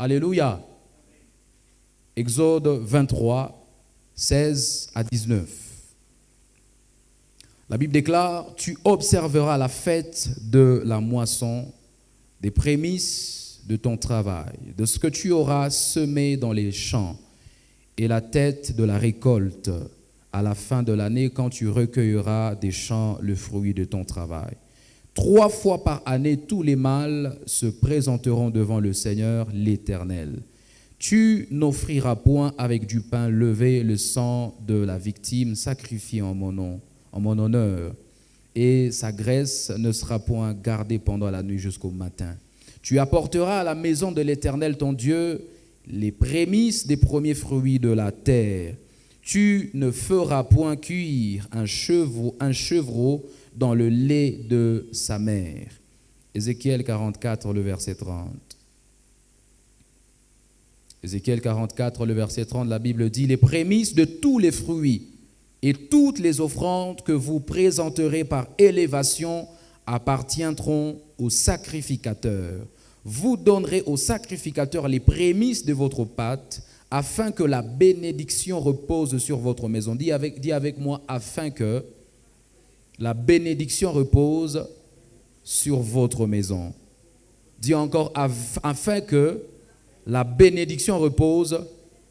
Alléluia. Exode 23, 16 à 19. La Bible déclare, tu observeras la fête de la moisson, des prémices de ton travail, de ce que tu auras semé dans les champs, et la tête de la récolte à la fin de l'année, quand tu recueilleras des champs le fruit de ton travail. 3 fois par année, tous les mâles se présenteront devant le Seigneur l'Éternel. Tu n'offriras point avec du pain levé le sang de la victime sacrifiée en mon honneur, et sa graisse ne sera point gardée pendant la nuit jusqu'au matin. Tu apporteras à la maison de l'Éternel ton Dieu les prémices des premiers fruits de la terre. Tu ne feras point cuire un chevreau dans le lait de sa mère. Ézéchiel 44, le verset 30. Ézéchiel 44, le verset 30, la Bible dit, « Les prémices de tous les fruits et toutes les offrandes que vous présenterez par élévation appartiendront au sacrificateur. Vous donnerez au sacrificateur les prémices de votre pâte, afin que la bénédiction repose sur votre maison. » Dis avec moi, afin que la bénédiction repose sur votre maison. Dis encore, afin que la bénédiction repose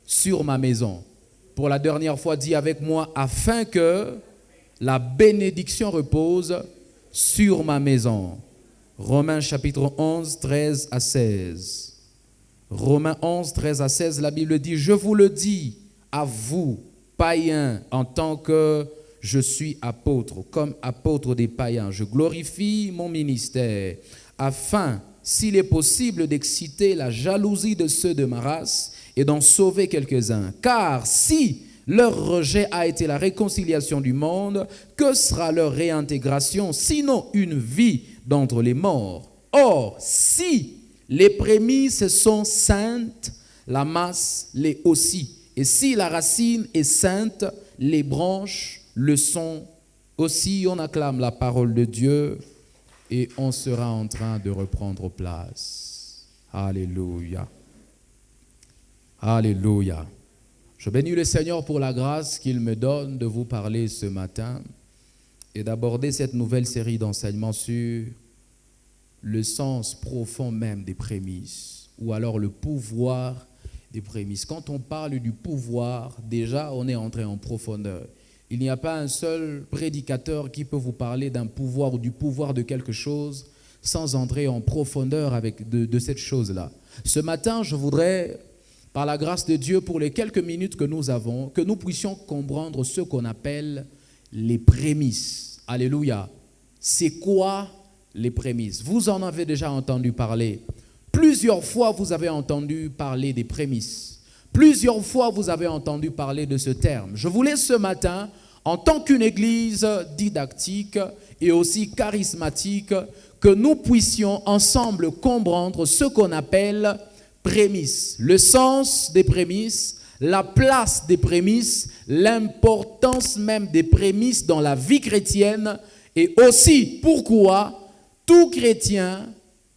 sur ma maison. Pour la dernière fois, dis avec moi, afin que la bénédiction repose sur ma maison. Romains chapitre 11, 13 à 16. Romains 11, 13 à 16, la Bible dit, « Je vous le dis à vous, païens, en tant que je suis apôtre, comme apôtre des païens, je glorifie mon ministère, afin, s'il est possible, d'exciter la jalousie de ceux de ma race et d'en sauver quelques-uns. Car si leur rejet a été la réconciliation du monde, que sera leur réintégration, sinon une vie d'entre les morts? Or, si les prémices sont saintes, la masse l'est aussi. Et si la racine est sainte, les branches le sont aussi. » On acclame la parole de Dieu et on sera en train de reprendre place. Alléluia. Alléluia. Je bénis le Seigneur pour la grâce qu'il me donne de vous parler ce matin et d'aborder cette nouvelle série d'enseignements sur le sens profond même des prémices, ou alors le pouvoir des prémices. Quand on parle du pouvoir, déjà on est entré en profondeur. Il n'y a pas un seul prédicateur qui peut vous parler d'un pouvoir ou du pouvoir de quelque chose sans entrer en profondeur de cette chose-là. Ce matin, je voudrais, par la grâce de Dieu, pour les quelques minutes que nous avons, que nous puissions comprendre ce qu'on appelle les prémices. Alléluia. C'est quoi les prémices? Vous en avez déjà entendu parler. Plusieurs fois, vous avez entendu parler des prémices. Plusieurs fois, vous avez entendu parler de ce terme. Je voulais ce matin, en tant qu'une église didactique et aussi charismatique, que nous puissions ensemble comprendre ce qu'on appelle prémices, le sens des prémices, la place des prémices, l'importance même des prémices dans la vie chrétienne et aussi pourquoi tout chrétien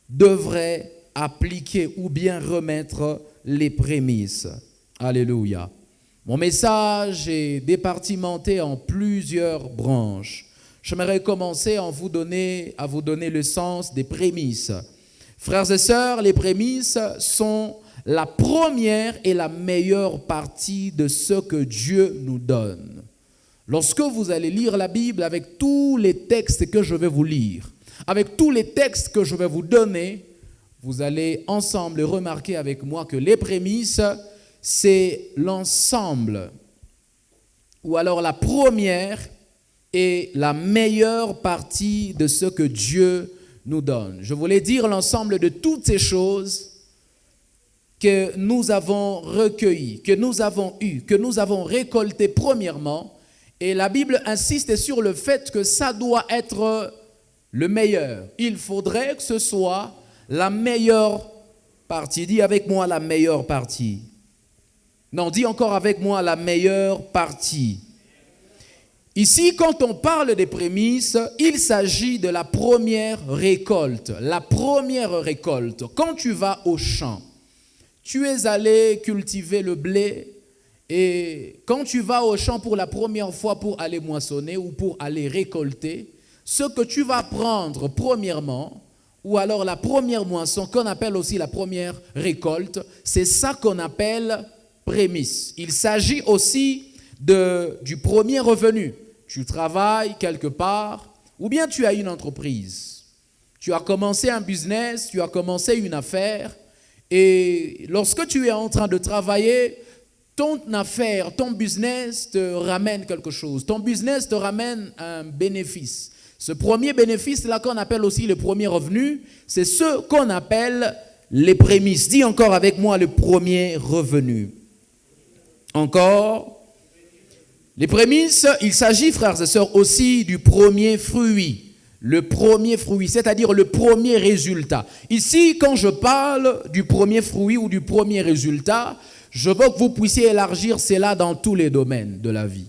devrait appliquer ou bien remettre les prémices. Alléluia. Mon message est départimenté en plusieurs branches. J'aimerais commencer à vous donner le sens des prémices. Frères et sœurs, les prémices sont la première et la meilleure partie de ce que Dieu nous donne. Lorsque vous allez lire la Bible avec tous les textes que je vais vous lire, avec tous les textes que je vais vous donner, vous allez ensemble remarquer avec moi que les prémices, c'est l'ensemble, ou alors la première et la meilleure partie de ce que Dieu nous donne. Je voulais dire l'ensemble de toutes ces choses que nous avons recueillies, que nous avons eues, que nous avons récoltées premièrement. Et la Bible insiste sur le fait que ça doit être le meilleur. Il faudrait que ce soit la meilleure partie. Dis avec moi la meilleure partie. Non, dis encore avec moi la meilleure partie. Ici, quand on parle des prémices, il s'agit de la première récolte. La première récolte. Quand tu vas au champ, tu es allé cultiver le blé et quand tu vas au champ pour la première fois pour aller moissonner ou pour aller récolter, ce que tu vas prendre premièrement, ou alors la première moisson, qu'on appelle aussi la première récolte, c'est ça qu'on appelle prémisse. Il s'agit aussi du premier revenu. Tu travailles quelque part, ou bien tu as une entreprise. Tu as commencé un business, tu as commencé une affaire, et lorsque tu es en train de travailler, ton affaire, ton business te ramène quelque chose. Ton business te ramène un bénéfice. Ce premier bénéfice-là qu'on appelle aussi le premier revenu, c'est ce qu'on appelle les prémices. Dis encore avec moi le premier revenu. Encore. Les prémices, il s'agit, frères et sœurs, aussi du premier fruit. Le premier fruit, c'est-à-dire le premier résultat. Ici, quand je parle du premier fruit ou du premier résultat, je veux que vous puissiez élargir cela dans tous les domaines de la vie.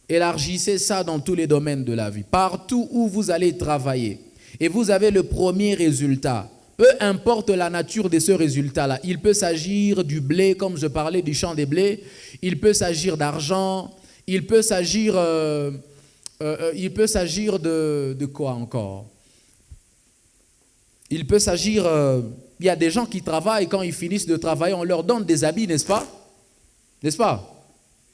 Élargissez ça dans tous les domaines de la vie. Partout où vous allez travailler et vous avez le premier résultat, peu importe la nature de ce résultat-là, il peut s'agir du blé, comme je parlais du champ des blés, il peut s'agir d'argent, il peut s'agir de quoi encore? Il peut s'agir, il y a des gens qui travaillent, quand ils finissent de travailler, on leur donne des habits, n'est-ce pas? N'est-ce pas?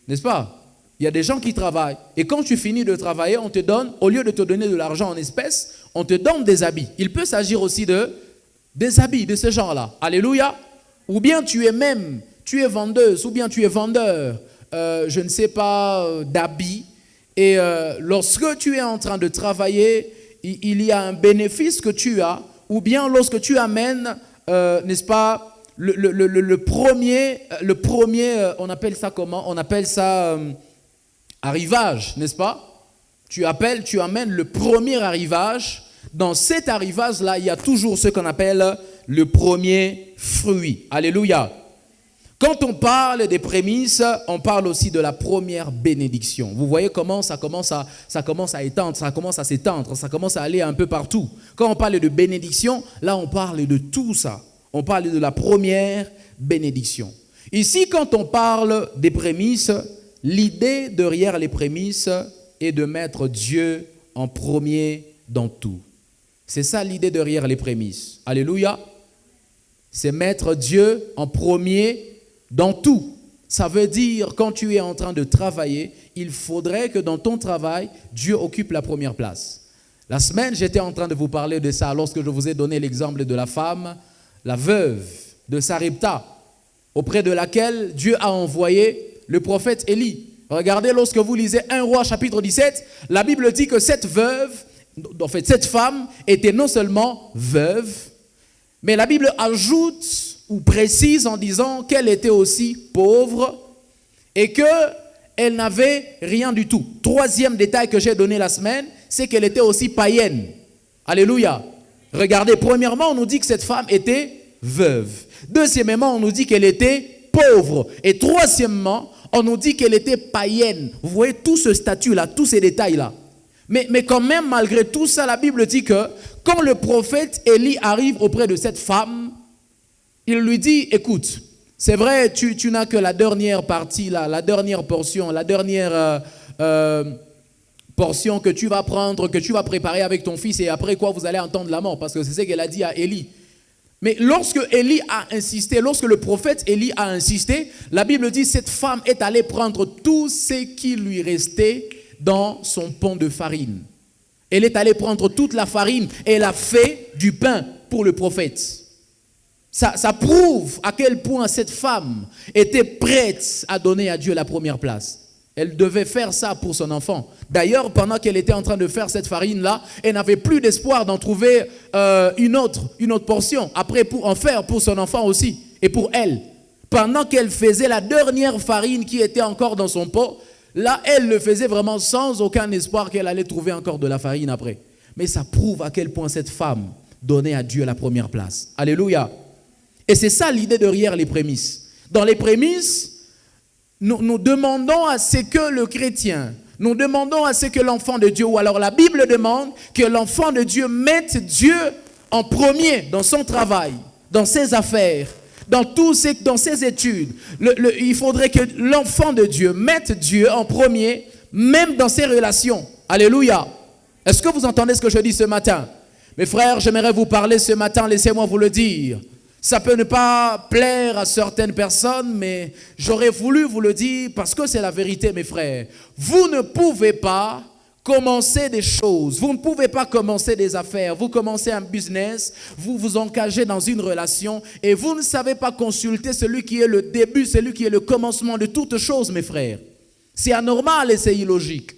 N'est-ce pas? Il y a des gens qui travaillent. Et quand tu finis de travailler, on te donne, au lieu de te donner de l'argent en espèces, on te donne des habits. Il peut s'agir aussi des habits de ce genre-là. Alléluia. Ou bien tu es vendeuse, ou bien tu es vendeur, je ne sais pas, d'habits. Et lorsque tu es en train de travailler, il y a un bénéfice que tu as, ou bien lorsque tu amènes, n'est-ce pas, le premier, on appelle ça comment? On appelle ça arrivage, n'est-ce pas? Tu amènes le premier arrivage. Dans cet arrivage-là, il y a toujours ce qu'on appelle le premier fruit. Alléluia. Quand on parle des prémices, on parle aussi de la première bénédiction. Vous voyez comment ça commence à étendre, ça commence à s'étendre, ça commence à aller un peu partout. Quand on parle de bénédiction, là on parle de tout ça. On parle de la première bénédiction. Ici, quand on parle des prémices, l'idée derrière les prémices est de mettre Dieu en premier dans tout. C'est ça l'idée derrière les prémices. Alléluia. C'est mettre Dieu en premier dans tout. Ça veut dire, quand tu es en train de travailler, il faudrait que dans ton travail, Dieu occupe la première place. La semaine, j'étais en train de vous parler de ça lorsque je vous ai donné l'exemple de la femme, la veuve de Sarepta, auprès de laquelle Dieu a envoyé le prophète Élie. Regardez, lorsque vous lisez 1 Roi chapitre 17, la Bible dit que cette femme était non seulement veuve, mais la Bible ajoute ou précise en disant qu'elle était aussi pauvre et qu'elle n'avait rien du tout. Troisième détail que j'ai donné la semaine, c'est qu'elle était aussi païenne. Alléluia. Regardez, premièrement, on nous dit que cette femme était veuve. Deuxièmement, on nous dit qu'elle était pauvre. Et troisièmement, on nous dit qu'elle était païenne. Vous voyez tout ce statut-là, tous ces détails-là. Mais quand même, malgré tout ça, la Bible dit que quand le prophète Élie arrive auprès de cette femme, il lui dit, écoute, c'est vrai, tu n'as que la dernière partie, là, la dernière portion, la dernière portion que tu vas prendre, que tu vas préparer avec ton fils, et après quoi vous allez entendre la mort, parce que c'est ce qu'elle a dit à Élie. Mais lorsque Élie a insisté, lorsque le prophète Élie a insisté, la Bible dit, cette femme est allée prendre tout ce qui lui restait dans son pont de farine. Elle est allée prendre toute la farine et elle a fait du pain pour le prophète. Ça prouve à quel point cette femme était prête à donner à Dieu la première place. Elle devait faire ça pour son enfant. D'ailleurs, pendant qu'elle était en train de faire cette farine-là, elle n'avait plus d'espoir d'en trouver une autre portion. Après, pour en faire pour son enfant aussi et pour elle. Pendant qu'elle faisait la dernière farine qui était encore dans son pot, là, elle le faisait vraiment sans aucun espoir qu'elle allait trouver encore de la farine après. Mais ça prouve à quel point cette femme donnait à Dieu la première place. Alléluia. Et c'est ça l'idée derrière les prémices. Dans les prémices, nous demandons à ce que le chrétien, nous demandons à ce que l'enfant de Dieu, ou alors la Bible demande que l'enfant de Dieu mette Dieu en premier dans son travail, dans ses affaires, dans ses études, il faudrait que l'enfant de Dieu mette Dieu en premier, même dans ses relations. Alléluia. Est-ce que vous entendez ce que je dis ce matin? Mes frères, j'aimerais vous parler ce matin, laissez-moi vous le dire. Ça peut ne pas plaire à certaines personnes, mais j'aurais voulu vous le dire parce que c'est la vérité, mes frères. Vous ne pouvez pas commencer des choses, vous ne pouvez pas commencer des affaires, vous commencez un business, vous vous engagez dans une relation et vous ne savez pas consulter celui qui est le début, celui qui est le commencement de toute chose, mes frères. C'est anormal et c'est illogique.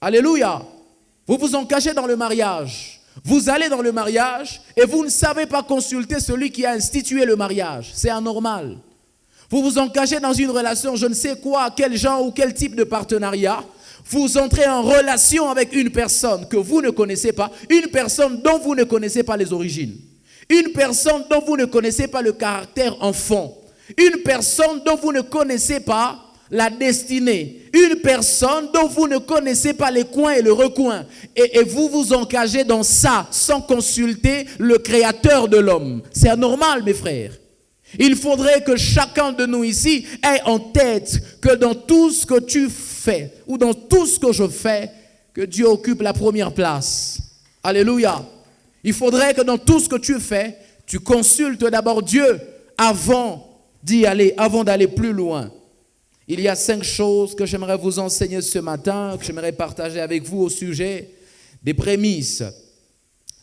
Alléluia. Vous vous engagez dans le mariage. Vous allez dans le mariage et vous ne savez pas consulter celui qui a institué le mariage. C'est anormal. Vous vous engagez dans une relation, je ne sais quoi, quel genre ou quel type de partenariat. Vous entrez en relation avec une personne que vous ne connaissez pas, une personne dont vous ne connaissez pas les origines, une personne dont vous ne connaissez pas le caractère en fond, une personne dont vous ne connaissez pas la destinée, une personne dont vous ne connaissez pas les coins et le recoin, et vous vous engagez dans ça sans consulter le créateur de l'homme. C'est anormal, mes frères. Il faudrait que chacun de nous ici ait en tête que dans tout ce que tu fais, ou dans tout ce que je fais, que Dieu occupe la première place. Alléluia. Il faudrait que dans tout ce que tu fais, tu consultes d'abord Dieu avant d'y aller, avant d'aller plus loin. Il y a 5 choses que j'aimerais vous enseigner ce matin, que j'aimerais partager avec vous au sujet des prémices.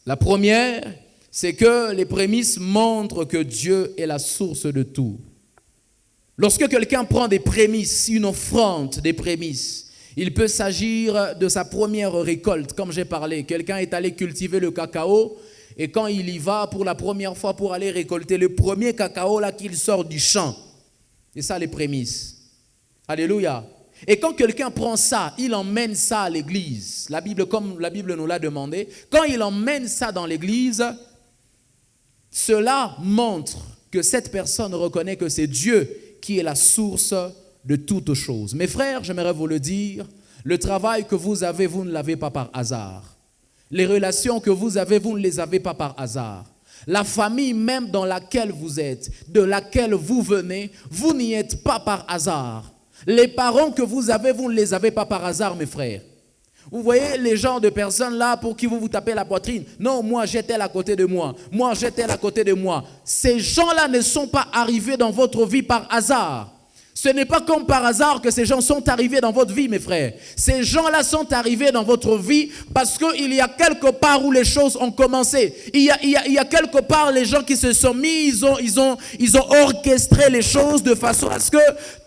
La première, c'est que les prémices montrent que Dieu est la source de tout. Lorsque quelqu'un prend des prémices, une offrande des prémices, il peut s'agir de sa première récolte, comme j'ai parlé. Quelqu'un est allé cultiver le cacao et quand il y va pour la première fois pour aller récolter le premier cacao là qu'il sort du champ, c'est ça les prémices. Alléluia. Et quand quelqu'un prend ça, il emmène ça à l'église. La Bible, comme la Bible nous l'a demandé, quand il emmène ça dans l'église, cela montre que cette personne reconnaît que c'est Dieu qui est la source de toutes choses. Mes frères, j'aimerais vous le dire, le travail que vous avez, vous ne l'avez pas par hasard. Les relations que vous avez, vous ne les avez pas par hasard. La famille même dans laquelle vous êtes, de laquelle vous venez, vous n'y êtes pas par hasard. Les parents que vous avez, vous ne les avez pas par hasard, mes frères. Vous voyez les genres de personnes là pour qui vous vous tapez la poitrine. Non, moi j'étais à côté de moi. Moi j'étais à côté de moi. Ces gens-là ne sont pas arrivés dans votre vie par hasard. Ce n'est pas comme par hasard que ces gens sont arrivés dans votre vie, mes frères. Ces gens-là sont arrivés dans votre vie parce qu'il y a quelque part où les choses ont commencé. Il y a quelque part les gens qui se sont mis, ils ont orchestré les choses de façon à ce que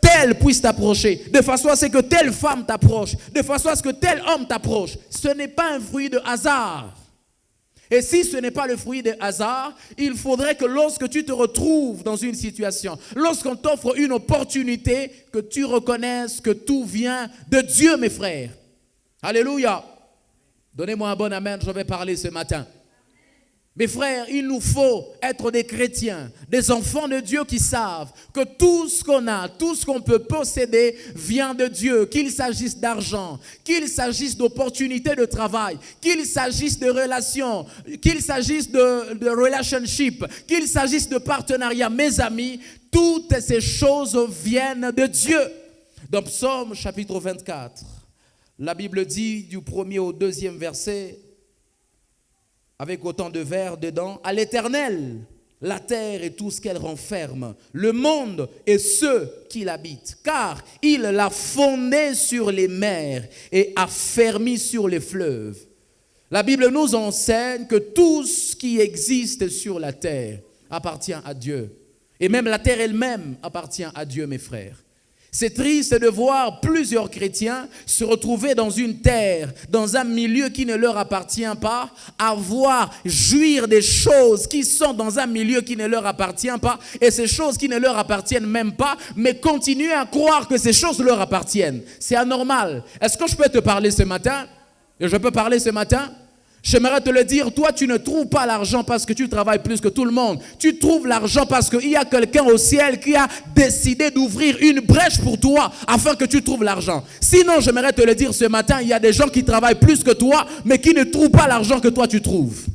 tel puisse t'approcher, de façon à ce que telle femme t'approche, de façon à ce que tel homme t'approche. Ce n'est pas un fruit de hasard. Et si ce n'est pas le fruit des hasards, il faudrait que lorsque tu te retrouves dans une situation, lorsqu'on t'offre une opportunité, que tu reconnaisses que tout vient de Dieu, mes frères. Alléluia. Donnez-moi un bon amen, je vais parler ce matin. Mes frères, il nous faut être des chrétiens, des enfants de Dieu qui savent que tout ce qu'on a, tout ce qu'on peut posséder vient de Dieu, qu'il s'agisse d'argent, qu'il s'agisse d'opportunités de travail, qu'il s'agisse de relations, qu'il s'agisse de relationship, qu'il s'agisse de partenariat. Mes amis, toutes ces choses viennent de Dieu. Dans Psaume chapitre 24, la Bible dit du 1er au 2e verset, avec autant de vers dedans, à l'Éternel, la terre et tout ce qu'elle renferme, le monde et ceux qui l'habitent, car il l'a fondé sur les mers et affermi sur les fleuves. La Bible nous enseigne que tout ce qui existe sur la terre appartient à Dieu. Et même la terre elle-même appartient à Dieu, mes frères. C'est triste de voir plusieurs chrétiens se retrouver dans une terre, dans un milieu qui ne leur appartient pas, jouir des choses qui sont dans un milieu qui ne leur appartient pas, et ces choses qui ne leur appartiennent même pas, mais continuer à croire que ces choses leur appartiennent. C'est anormal. Est-ce que je peux te parler ce matin? Et je peux parler ce matin? J'aimerais te le dire, toi tu ne trouves pas l'argent parce que tu travailles plus que tout le monde. Tu trouves l'argent parce qu'il y a quelqu'un au ciel qui a décidé d'ouvrir une brèche pour toi afin que tu trouves l'argent. Sinon, j'aimerais te le dire ce matin, il y a des gens qui travaillent plus que toi mais qui ne trouvent pas l'argent que toi tu trouves.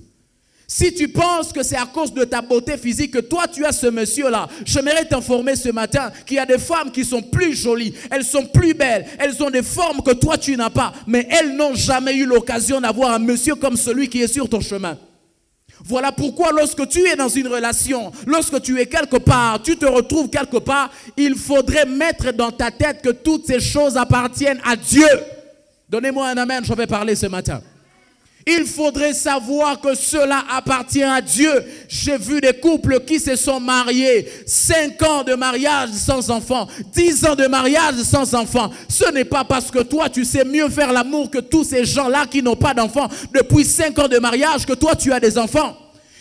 Si tu penses que c'est à cause de ta beauté physique que toi tu as ce monsieur-là, j'aimerais t'informer ce matin qu'il y a des femmes qui sont plus jolies, elles sont plus belles, elles ont des formes que toi tu n'as pas, mais elles n'ont jamais eu l'occasion d'avoir un monsieur comme celui qui est sur ton chemin. Voilà pourquoi lorsque tu es dans une relation, lorsque tu es quelque part, tu te retrouves quelque part, il faudrait mettre dans ta tête que toutes ces choses appartiennent à Dieu. Donnez-moi un amen, je vais parler ce matin. Il faudrait savoir que cela appartient à Dieu. J'ai vu des couples qui se sont mariés, 5 ans de mariage sans enfant, 10 ans de mariage sans enfant. Ce n'est pas parce que toi tu sais mieux faire l'amour que tous ces gens-là qui n'ont pas d'enfants depuis 5 ans de mariage que toi tu as des enfants.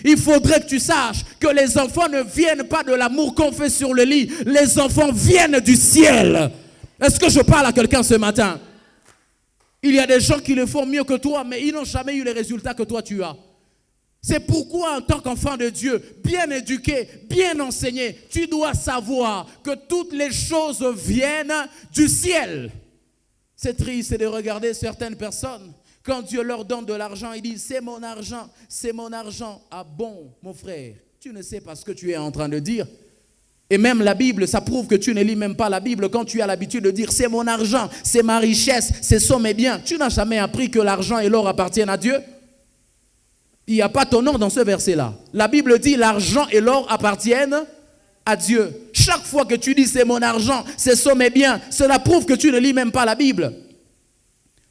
Il faudrait que tu saches que les enfants ne viennent pas de l'amour qu'on fait sur le lit. Les enfants viennent du ciel. Est-ce que je parle à quelqu'un ce matin? Il y a des gens qui le font mieux que toi, mais ils n'ont jamais eu les résultats que toi tu as. C'est pourquoi en tant qu'enfant de Dieu, bien éduqué, bien enseigné, tu dois savoir que toutes les choses viennent du ciel. C'est triste de regarder certaines personnes, quand Dieu leur donne de l'argent, ils disent c'est mon argent, c'est mon argent. Ah bon, mon frère, tu ne sais pas ce que tu es en train de dire. Et même la Bible, ça prouve que tu ne lis même pas la Bible quand tu as l'habitude de dire c'est mon argent, c'est ma richesse, ce sont mes biens. Tu n'as jamais appris que l'argent et l'or appartiennent à Dieu? Il n'y a pas ton nom dans ce verset-là. La Bible dit l'argent et l'or appartiennent à Dieu. Chaque fois que tu dis c'est mon argent, ce sont mes biens, cela prouve que tu ne lis même pas la Bible.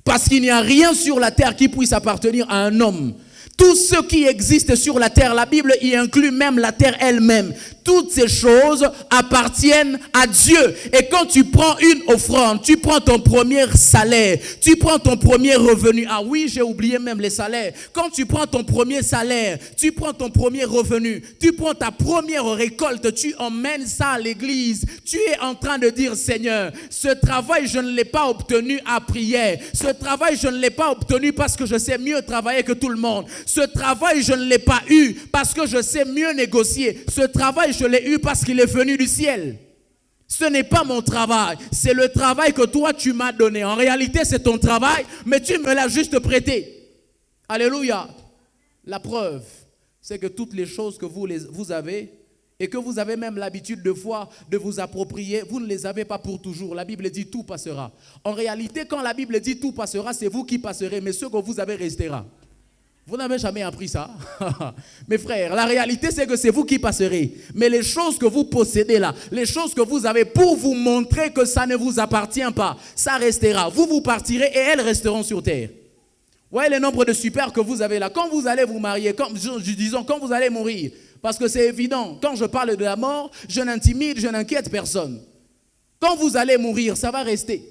Parce qu'il n'y a rien sur la terre qui puisse appartenir à un homme. Tout ce qui existe sur la terre, la Bible y inclut même la terre elle-même. Toutes ces choses appartiennent à Dieu. Et quand tu prends une offrande, tu prends ton premier salaire, tu prends ton premier revenu. Ah oui, j'ai oublié même les salaires. Quand tu prends ton premier salaire, tu prends ton premier revenu, tu prends ta première récolte, tu emmènes ça à l'église. Tu es en train de dire, Seigneur, ce travail, je ne l'ai pas obtenu à prière. Ce travail, je ne l'ai pas obtenu parce que je sais mieux travailler que tout le monde. Ce travail, je ne l'ai pas eu parce que je sais mieux négocier. Ce travail, je l'ai eu parce qu'il est venu du ciel. Ce n'est pas mon travail, c'est le travail que toi tu m'as donné. En réalité, c'est ton travail, mais tu me l'as juste prêté. Alléluia. La preuve, c'est que toutes les choses que vous avez et que vous avez même l'habitude de voir, de vous approprier, vous ne les avez pas pour toujours. La Bible dit tout passera. En réalité, quand la Bible dit tout passera, c'est vous qui passerez, mais ce que vous avez restera. Vous n'avez jamais appris ça. Mes frères, la réalité c'est que c'est vous qui passerez. Mais les choses que vous possédez là, les choses que vous avez pour vous montrer que ça ne vous appartient pas, ça restera. Vous partirez et elles resteront sur terre. Vous voyez le nombre de super que vous avez là. Quand vous allez vous marier, quand vous allez mourir, parce que c'est évident, quand je parle de la mort, je n'intimide, je n'inquiète personne. Quand vous allez mourir, ça va rester.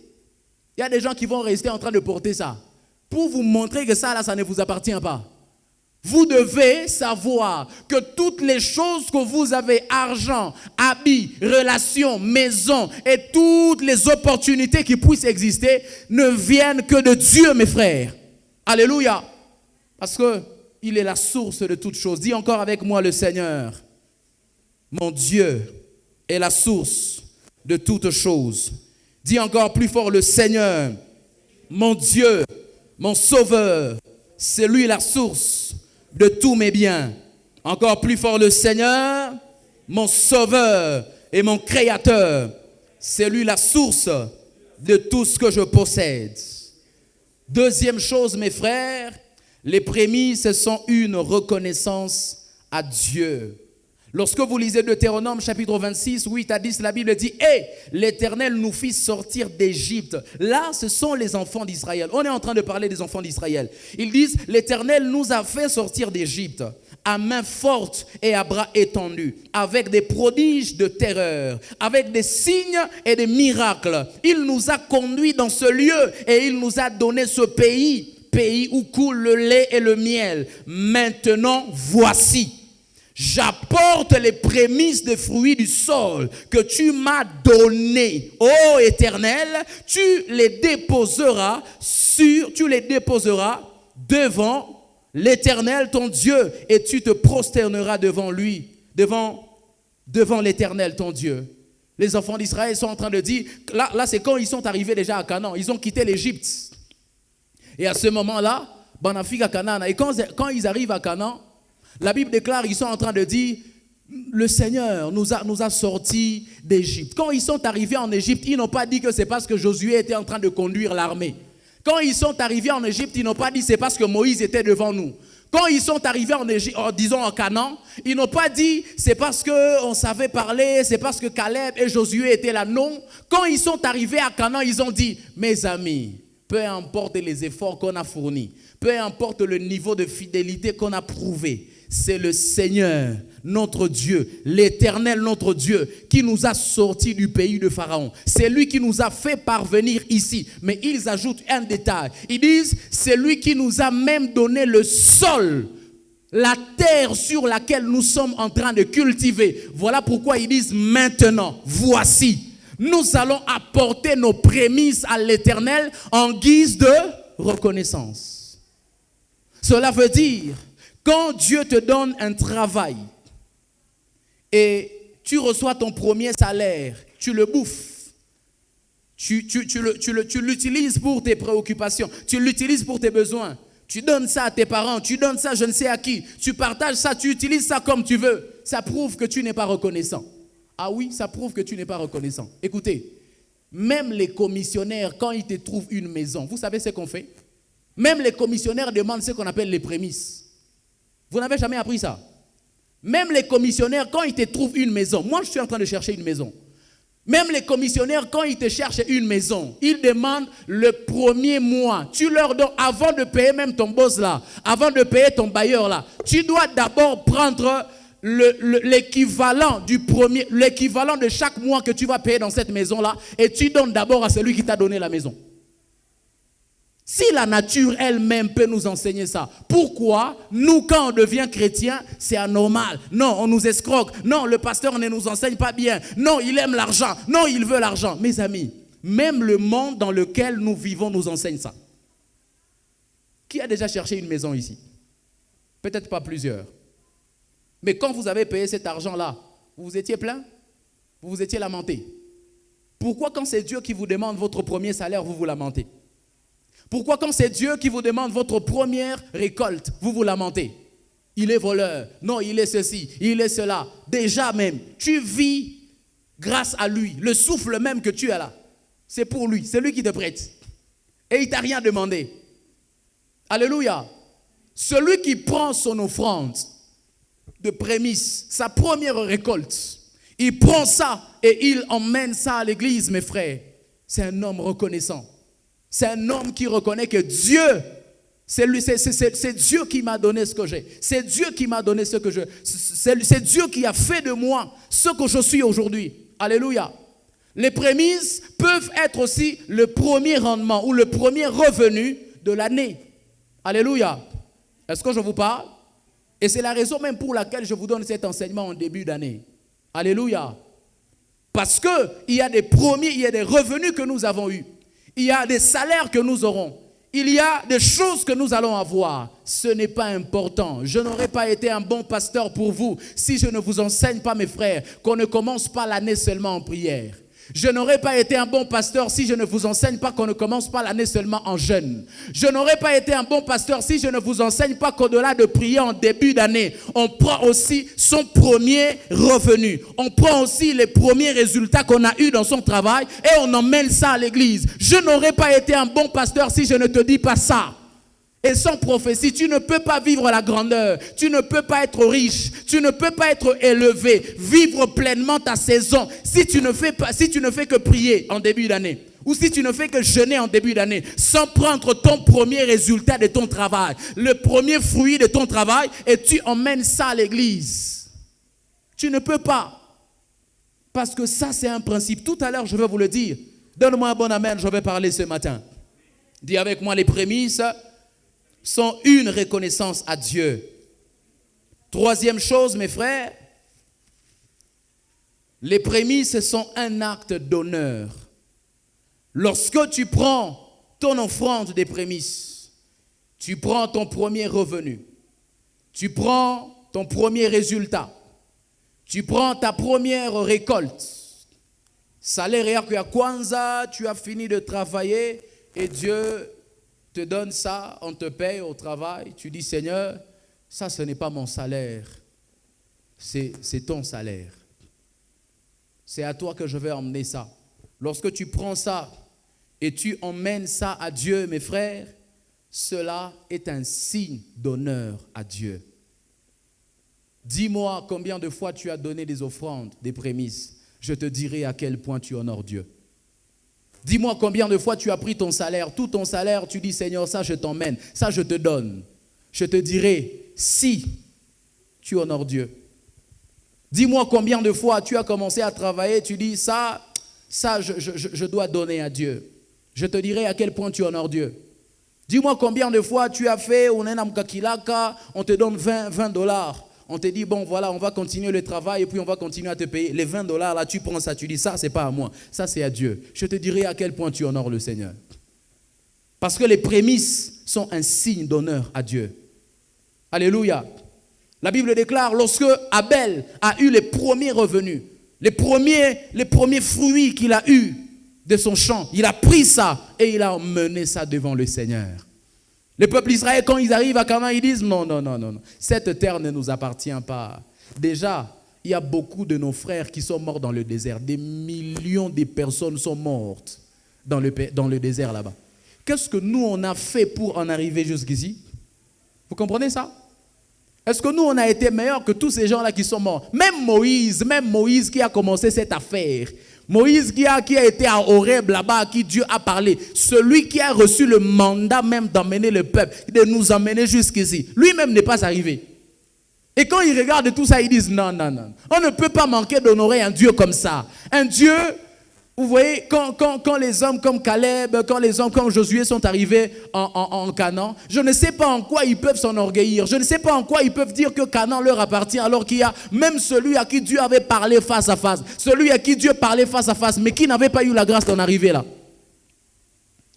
Il y a des gens qui vont rester en train de porter ça. Pour vous montrer que ça, là, ça ne vous appartient pas. Vous devez savoir que toutes les choses que vous avez, argent, habits, relations, maison et toutes les opportunités qui puissent exister, ne viennent que de Dieu, mes frères. Alléluia. Parce qu'il est la source de toutes choses. Dis encore avec moi le Seigneur. Mon Dieu est la source de toutes choses. Dis encore plus fort le Seigneur. Mon Dieu, mon sauveur, c'est lui la source de tous mes biens. Encore plus fort le Seigneur, mon sauveur et mon créateur, c'est lui la source de tout ce que je possède. Deuxième chose, mes frères, les prémices sont une reconnaissance à Dieu. Lorsque vous lisez Deutéronome chapitre 26, 8 à 10, la Bible dit « Et l'Éternel nous fit sortir d'Égypte ». Là, ce sont les enfants d'Israël. On est en train de parler des enfants d'Israël. Ils disent « L'Éternel nous a fait sortir d'Égypte à main forte et à bras étendus, avec des prodiges de terreur, avec des signes et des miracles. Il nous a conduits dans ce lieu et il nous a donné ce pays, pays où coule le lait et le miel. Maintenant, voici. J'apporte les prémices des fruits du sol que tu m'as donnés, ô Éternel, tu les déposeras devant l'Éternel ton Dieu et tu te prosterneras devant lui, devant l'Éternel ton Dieu. Les enfants d'Israël sont en train de dire, là c'est quand ils sont arrivés déjà à Canaan, ils ont quitté l'Égypte. Et à ce moment-là, Banafik à Canaan, et quand ils arrivent à Canaan, La Bible déclare, ils sont en train de dire, le Seigneur nous a sortis d'Égypte. Quand ils sont arrivés en Égypte, ils n'ont pas dit que c'est parce que Josué était en train de conduire l'armée. Quand ils sont arrivés en Égypte, ils n'ont pas dit c'est parce que Moïse était devant nous. Quand ils sont arrivés en Égypte, disons en Canaan, ils n'ont pas dit c'est parce qu'on savait parler, c'est parce que Caleb et Josué étaient là. Non. Quand ils sont arrivés à Canaan, ils ont dit, mes amis, peu importe les efforts qu'on a fournis, peu importe le niveau de fidélité qu'on a prouvé, c'est le Seigneur, notre Dieu, l'Éternel, notre Dieu, qui nous a sortis du pays de Pharaon. C'est lui qui nous a fait parvenir ici. Mais ils ajoutent un détail. Ils disent, c'est lui qui nous a même donné le sol, la terre sur laquelle nous sommes en train de cultiver. Voilà pourquoi ils disent maintenant, voici, nous allons apporter nos prémices à l'Éternel en guise de reconnaissance. Cela veut dire, quand Dieu te donne un travail et tu reçois ton premier salaire, tu le bouffes, tu l'utilises pour tes préoccupations, tu l'utilises pour tes besoins, tu donnes ça à tes parents, tu donnes ça je ne sais à qui, tu partages ça, tu utilises ça comme tu veux, ça prouve que tu n'es pas reconnaissant. Ah oui, ça prouve que tu n'es pas reconnaissant. Écoutez, même les commissionnaires, quand ils te trouvent une maison, vous savez ce qu'on fait? Même les commissionnaires demandent ce qu'on appelle les prémices. Vous n'avez jamais appris ça? Même les commissionnaires, quand ils te trouvent une maison, moi je suis en train de chercher une maison. Même les commissionnaires, quand ils te cherchent une maison, ils demandent le premier mois. Tu leur donnes, avant de payer même ton boss là, avant de payer ton bailleur là, tu dois d'abord prendre l'équivalent du premier, l'équivalent de chaque mois que tu vas payer dans cette maison là, et tu donnes d'abord à celui qui t'a donné la maison. Si la nature elle-même peut nous enseigner ça, pourquoi nous, quand on devient chrétien, c'est anormal? Non, on nous escroque. Non, le pasteur ne nous enseigne pas bien. Non, il aime l'argent. Non, il veut l'argent. Mes amis, même le monde dans lequel nous vivons nous enseigne ça. Qui a déjà cherché une maison ici? Peut-être pas plusieurs. Mais quand vous avez payé cet argent-là, vous étiez plein? Vous vous étiez lamenté? Pourquoi quand c'est Dieu qui vous demande votre premier salaire, vous vous lamentez? Pourquoi quand c'est Dieu qui vous demande votre première récolte, vous vous lamentez? Il est voleur, non, il est ceci, il est cela. Déjà même, tu vis grâce à lui. Le souffle même que tu as là, c'est pour lui, c'est lui qui te prête. Et il ne t'a rien demandé. Alléluia. Celui qui prend son offrande de prémisse, sa première récolte, il prend ça et il emmène ça à l'église, mes frères. C'est un homme reconnaissant. C'est un homme qui reconnaît que Dieu, c'est Dieu qui m'a donné ce que j'ai. C'est Dieu qui m'a donné ce que je... C'est Dieu qui a fait de moi ce que je suis aujourd'hui. Alléluia. Les prémices peuvent être aussi le premier rendement ou le premier revenu de l'année. Alléluia. Est-ce que je vous parle? Et c'est la raison même pour laquelle je vous donne cet enseignement en début d'année. Alléluia. Parce qu'il y a des premiers, il y a des revenus que nous avons eus. Il y a des salaires que nous aurons. Il y a des choses que nous allons avoir. Ce n'est pas important. Je n'aurais pas été un bon pasteur pour vous si je ne vous enseigne pas, mes frères, qu'on ne commence pas l'année seulement en prière. Je n'aurais pas été un bon pasteur si je ne vous enseigne pas qu'on ne commence pas l'année seulement en jeûne. Je n'aurais pas été un bon pasteur si je ne vous enseigne pas qu'au-delà de prier en début d'année, on prend aussi son premier revenu. On prend aussi les premiers résultats qu'on a eus dans son travail et on emmène ça à l'église. Je n'aurais pas été un bon pasteur si je ne te dis pas ça. Et sans prophétie, tu ne peux pas vivre la grandeur, tu ne peux pas être riche, tu ne peux pas être élevé, vivre pleinement ta saison si tu ne fais que prier en début d'année ou si tu ne fais que jeûner en début d'année sans prendre ton premier résultat de ton travail, le premier fruit de ton travail et tu emmènes ça à l'église. Tu ne peux pas parce que ça c'est un principe. Tout à l'heure je vais vous le dire. Donne-moi un bon amen, je vais parler ce matin. Dis avec moi les prémices sont une reconnaissance à Dieu. Troisième chose, mes frères, les prémices sont un acte d'honneur. Lorsque tu prends ton offrande des prémices, tu prends ton premier revenu, tu prends ton premier résultat, tu prends ta première récolte. Salaire ya kwanza, tu as fini de travailler et Dieu te donne ça, on te paye au travail, tu dis Seigneur, ça ce n'est pas mon salaire, c'est ton salaire. C'est à toi que je vais emmener ça. Lorsque tu prends ça et tu emmènes ça à Dieu, mes frères, cela est un signe d'honneur à Dieu. Dis-moi combien de fois tu as donné des offrandes, des prémices. Je te dirai à quel point tu honores Dieu. Dis-moi combien de fois tu as pris ton salaire, tout ton salaire, tu dis Seigneur, ça je t'emmène, ça je te donne. Je te dirai si tu honores Dieu. Dis-moi combien de fois tu as commencé à travailler, tu dis ça je dois donner à Dieu. Je te dirai à quel point tu honores Dieu. Dis-moi combien de fois tu as fait, on te donne 20 dollars. On te dit, bon voilà, on va continuer le travail et puis on va continuer à te payer. Les 20 dollars là, tu prends ça, tu dis, ça c'est pas à moi, ça c'est à Dieu. Je te dirai à quel point tu honores le Seigneur. Parce que les prémices sont un signe d'honneur à Dieu. Alléluia. La Bible déclare, lorsque Abel a eu les premiers revenus, les premiers fruits qu'il a eus de son champ, il a pris ça et il a emmené ça devant le Seigneur. Le peuple d'Israël, quand ils arrivent à Canaan, ils disent non, cette terre ne nous appartient pas. Déjà, il y a beaucoup de nos frères qui sont morts dans le désert. Des millions de personnes sont mortes dans le désert là-bas. Qu'est-ce que nous, on a fait pour en arriver jusqu'ici? Vous comprenez ça? Est-ce que nous, on a été meilleurs que tous ces gens-là qui sont morts? Même Moïse qui a commencé cette affaire. Moïse qui a été à Horeb là-bas, à qui Dieu a parlé. Celui qui a reçu le mandat même d'emmener le peuple, de nous emmener jusqu'ici. Lui-même n'est pas arrivé. Et quand ils regardent tout ça, ils disent non. On ne peut pas manquer d'honorer un Dieu comme ça. Un Dieu, vous voyez, quand les hommes comme Caleb, quand les hommes comme Josué sont arrivés en Canaan, je ne sais pas en quoi ils peuvent s'enorgueillir. Je ne sais pas en quoi ils peuvent dire que Canaan leur appartient alors qu'il y a même celui à qui Dieu avait parlé face à face. Celui à qui Dieu parlait face à face, mais qui n'avait pas eu la grâce d'en arriver là.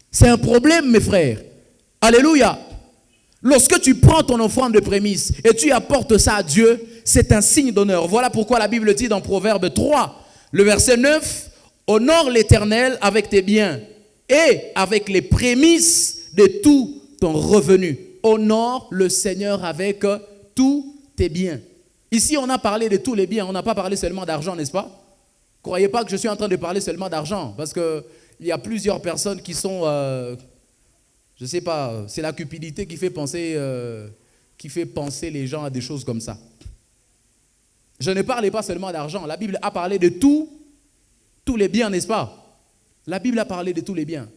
C'est un problème, mes frères. Alléluia. Lorsque tu prends ton offrande de prémisse et tu apportes ça à Dieu, c'est un signe d'honneur. Voilà pourquoi la Bible dit dans Proverbe 3, le verset 9, « Honore l'Éternel avec tes biens et avec les prémices de tout ton revenu. » Honore le Seigneur avec tous tes biens. Ici, on a parlé de tous les biens. On n'a pas parlé seulement d'argent, n'est-ce pas? Croyez pas que je suis en train de parler seulement d'argent. Parce qu'il y a plusieurs personnes qui sont... je ne sais pas, c'est la cupidité qui fait penser les gens à des choses comme ça. Je ne parlais pas seulement d'argent. La Bible a parlé de tous les biens, n'est-ce pas? La Bible a parlé de tous les biens.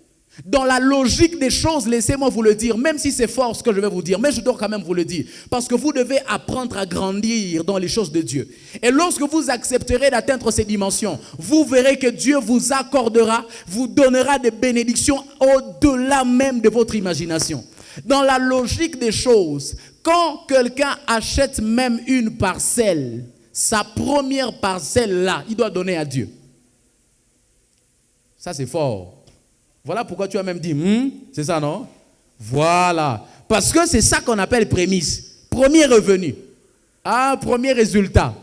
Dans la logique des choses, laissez-moi vous le dire, même si c'est fort ce que je vais vous dire, mais je dois quand même vous le dire, parce que vous devez apprendre à grandir dans les choses de Dieu. Et lorsque vous accepterez d'atteindre ces dimensions, vous verrez que Dieu vous accordera, vous donnera des bénédictions au-delà même de votre imagination. Dans la logique des choses, quand quelqu'un achète même une parcelle, sa première parcelle là, il doit donner à Dieu. Ça c'est fort. Voilà pourquoi tu as même dit, c'est ça non? Voilà. Parce que c'est ça qu'on appelle prémisse. Premier revenu. Premier résultat.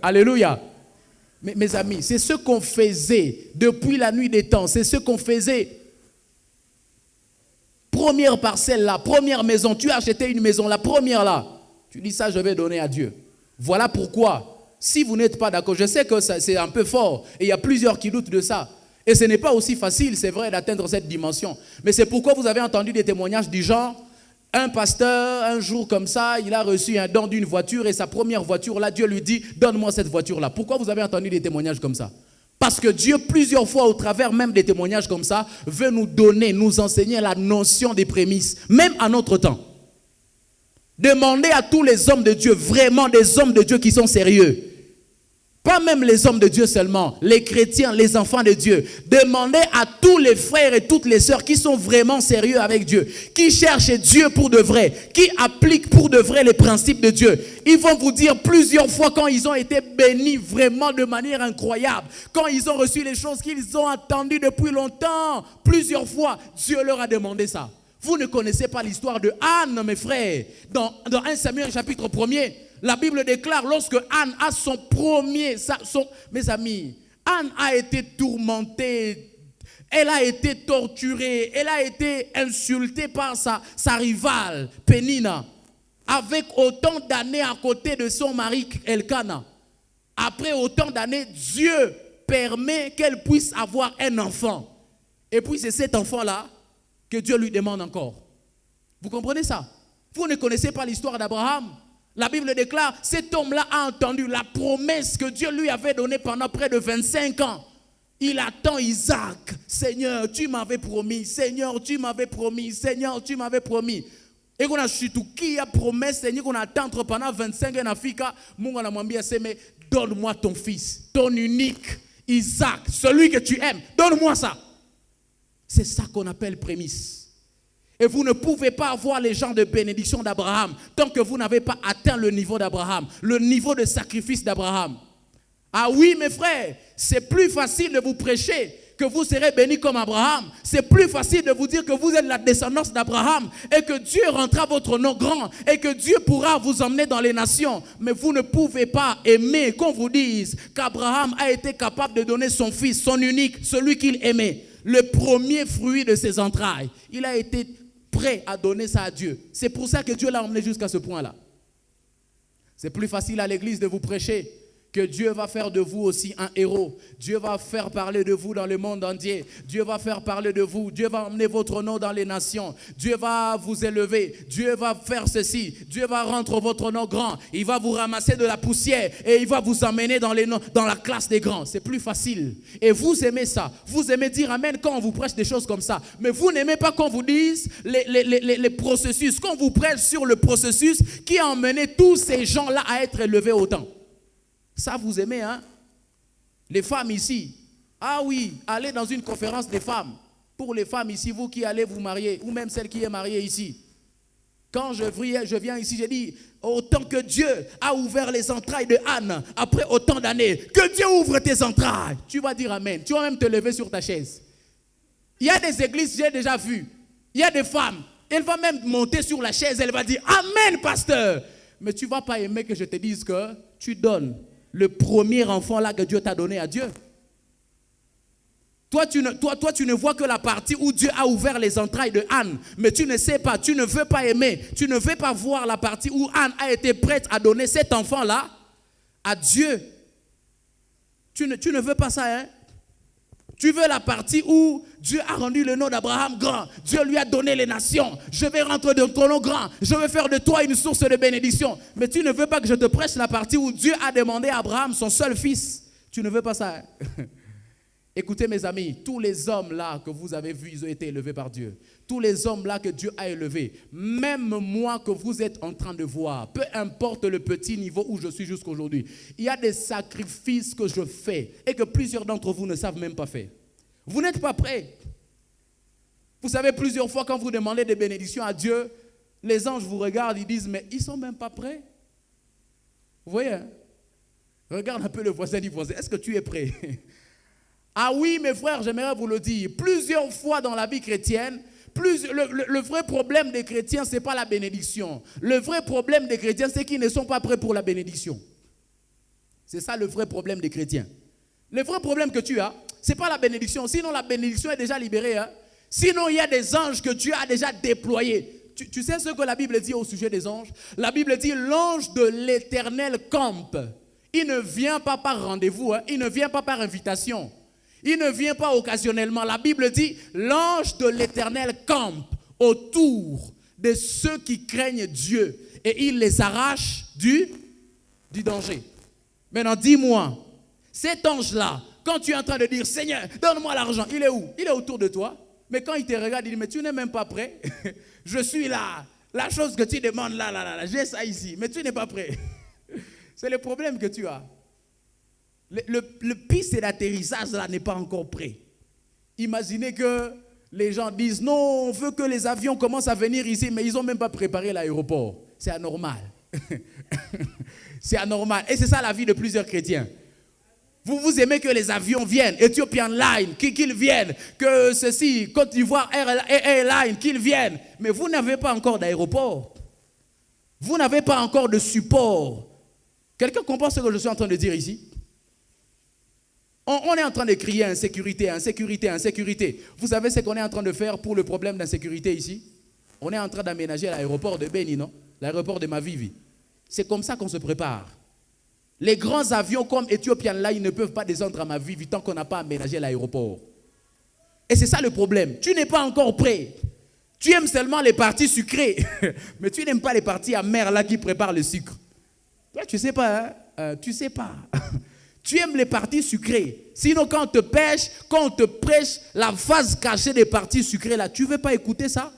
Alléluia. Mais mes amis, c'est ce qu'on faisait depuis la nuit des temps. C'est ce qu'on faisait. Première parcelle là, première maison. Tu as acheté une maison, la première là. Tu dis ça, je vais donner à Dieu. Voilà pourquoi, si vous n'êtes pas d'accord, je sais que c'est un peu fort. Et il y a plusieurs qui doutent de ça. Et ce n'est pas aussi facile, c'est vrai, d'atteindre cette dimension. Mais c'est pourquoi vous avez entendu des témoignages du genre, un pasteur, un jour comme ça, il a reçu un don d'une voiture et sa première voiture, là, Dieu lui dit, donne-moi cette voiture-là. Pourquoi vous avez entendu des témoignages comme ça? Parce que Dieu, plusieurs fois, au travers même des témoignages comme ça, veut nous donner, nous enseigner la notion des prémices, même à notre temps. Demandez à tous les hommes de Dieu, vraiment des hommes de Dieu qui sont sérieux. Pas même les hommes de Dieu seulement, les chrétiens, les enfants de Dieu. Demandez à tous les frères et toutes les sœurs qui sont vraiment sérieux avec Dieu, qui cherchent Dieu pour de vrai, qui appliquent pour de vrai les principes de Dieu. Ils vont vous dire plusieurs fois quand ils ont été bénis vraiment de manière incroyable, quand ils ont reçu les choses qu'ils ont attendues depuis longtemps, plusieurs fois, Dieu leur a demandé ça. Vous ne connaissez pas l'histoire de Anne, mes frères. Dans 1 Samuel chapitre 1er, la Bible déclare lorsque Anne a son premier... mes amis, Anne a été tourmentée, elle a été torturée, elle a été insultée par sa rivale, Pénina. avec autant d'années à côté de son mari Elkana, après autant d'années, Dieu permet qu'elle puisse avoir un enfant. Et puis c'est cet enfant-là que Dieu lui demande encore. Vous comprenez ça? Vous ne connaissez pas l'histoire d'Abraham. La Bible déclare, cet homme-là a entendu la promesse que Dieu lui avait donnée pendant près de 25 ans. Il attend Isaac. Seigneur, tu m'avais promis. Seigneur, tu m'avais promis. Seigneur, tu m'avais promis. Et qu'on a surtout qui a promesse, Seigneur, qu'on attend pendant 25 ans en Afrique. Mon a dit, mais donne-moi ton fils, ton unique Isaac, celui que tu aimes. Donne-moi ça. C'est ça qu'on appelle prémisse. Et vous ne pouvez pas avoir les gens de bénédiction d'Abraham tant que vous n'avez pas atteint le niveau d'Abraham, le niveau de sacrifice d'Abraham. Ah oui, mes frères, c'est plus facile de vous prêcher que vous serez bénis comme Abraham. C'est plus facile de vous dire que vous êtes la descendance d'Abraham et que Dieu rendra votre nom grand et que Dieu pourra vous emmener dans les nations. Mais vous ne pouvez pas aimer qu'on vous dise qu'Abraham a été capable de donner son fils, son unique, celui qu'il aimait, le premier fruit de ses entrailles. Il a été prêt à donner ça à Dieu. C'est pour ça que Dieu l'a emmené jusqu'à ce point-là. C'est plus facile à l'église de vous prêcher que Dieu va faire de vous aussi un héros. Dieu va faire parler de vous dans le monde entier. Dieu va faire parler de vous. Dieu va emmener votre nom dans les nations. Dieu va vous élever. Dieu va faire ceci. Dieu va rendre votre nom grand. Il va vous ramasser de la poussière et il va vous emmener dans la classe des grands. C'est plus facile. Et vous aimez ça. Vous aimez dire amen quand on vous prêche des choses comme ça. Mais vous n'aimez pas qu'on vous dise les processus. Qu'on vous prêche sur le processus qui a emmené tous ces gens-là à être élevés autant. Ça, vous aimez, hein? Les femmes ici. Ah oui, allez dans une conférence des femmes. Pour les femmes ici, vous qui allez vous marier, ou même celle qui est mariée ici. Quand je viens ici, je dis, autant que Dieu a ouvert les entrailles de Anne, après autant d'années, que Dieu ouvre tes entrailles. Tu vas dire amen. Tu vas même te lever sur ta chaise. Il y a des églises, j'ai déjà vu. Il y a des femmes, elle va même monter sur la chaise, elle va dire, amen, pasteur. Mais tu ne vas pas aimer que je te dise que tu donnes le premier enfant là que Dieu t'a donné à Dieu. Toi, tu ne vois que la partie où Dieu a ouvert les entrailles de Anne. Mais tu ne sais pas, tu ne veux pas aimer. Tu ne veux pas voir la partie où Anne a été prête à donner cet enfant là à Dieu. Tu ne veux pas ça, hein? Tu veux la partie où Dieu a rendu le nom d'Abraham grand. Dieu lui a donné les nations. Je vais rentrer de ton nom grand. Je vais faire de toi une source de bénédiction. Mais tu ne veux pas que je te prêche la partie où Dieu a demandé à Abraham son seul fils. Tu ne veux pas ça, hein? Écoutez mes amis, tous les hommes là que vous avez vus, ils ont été élevés par Dieu. Tous les hommes là que Dieu a élevés, même moi que vous êtes en train de voir, peu importe le petit niveau où je suis jusqu'aujourd'hui, il y a des sacrifices que je fais et que plusieurs d'entre vous ne savent même pas faire. Vous n'êtes pas prêts. Vous savez, plusieurs fois quand vous demandez des bénédictions à Dieu, les anges vous regardent, ils disent, mais ils ne sont même pas prêts. Vous voyez, hein? Regarde un peu le voisin du voisin, est-ce que tu es prêt? Ah oui, mes frères, j'aimerais vous le dire. Plusieurs fois dans la vie chrétienne, le vrai problème des chrétiens, ce n'est pas la bénédiction. Le vrai problème des chrétiens, c'est qu'ils ne sont pas prêts pour la bénédiction. C'est ça le vrai problème des chrétiens. Le vrai problème que tu as, ce n'est pas la bénédiction. Sinon, la bénédiction est déjà libérée. Hein? Sinon, il y a des anges que Dieu a déjà déployés. Tu sais ce que la Bible dit au sujet des anges? La Bible dit, l'ange de l'Éternel campe. Il ne vient pas par rendez-vous. Hein? Il ne vient pas par invitation. Il ne vient pas occasionnellement. La Bible dit, l'ange de l'Éternel campe autour de ceux qui craignent Dieu et il les arrache du danger. Maintenant, dis-moi, cet ange-là, quand tu es en train de dire, Seigneur, donne-moi l'argent, il est où? Il est autour de toi. Mais quand il te regarde, il dit, mais tu n'es même pas prêt. Je suis là. La chose que tu demandes là, j'ai ça ici, mais tu n'es pas prêt. C'est le problème que tu as. Le piste d'atterrissage là n'est pas encore prêt. Imaginez que les gens disent non, on veut que les avions commencent à venir ici, mais ils n'ont même pas préparé l'aéroport. C'est anormal. C'est anormal. Et c'est ça la vie de plusieurs chrétiens. Vous aimez que les avions viennent, Ethiopian Line, qu'ils viennent, que ceci, Côte d'Ivoire Airline, qu'ils viennent. Mais vous n'avez pas encore d'aéroport. Vous n'avez pas encore de support. Quelqu'un comprend ce que je suis en train de dire ici? On est en train de crier insécurité, insécurité, insécurité. Vous savez ce qu'on est en train de faire pour le problème d'insécurité ici? On est en train d'aménager l'aéroport de Beni, non? l'aéroport de Mavivi. C'est comme ça qu'on se prépare. Les grands avions comme Ethiopian Airlines ne peuvent pas descendre à Mavivi tant qu'on n'a pas aménagé l'aéroport. Et c'est ça le problème. Tu n'es pas encore prêt. Tu aimes seulement les parties sucrées, mais tu n'aimes pas les parties amères là qui préparent le sucre. Toi, tu ne sais pas, hein? Tu ne sais pas. Tu aimes les parties sucrées. Sinon, quand on te pêche, quand on te prêche la phase cachée des parties sucrées là, tu ne veux pas écouter ça?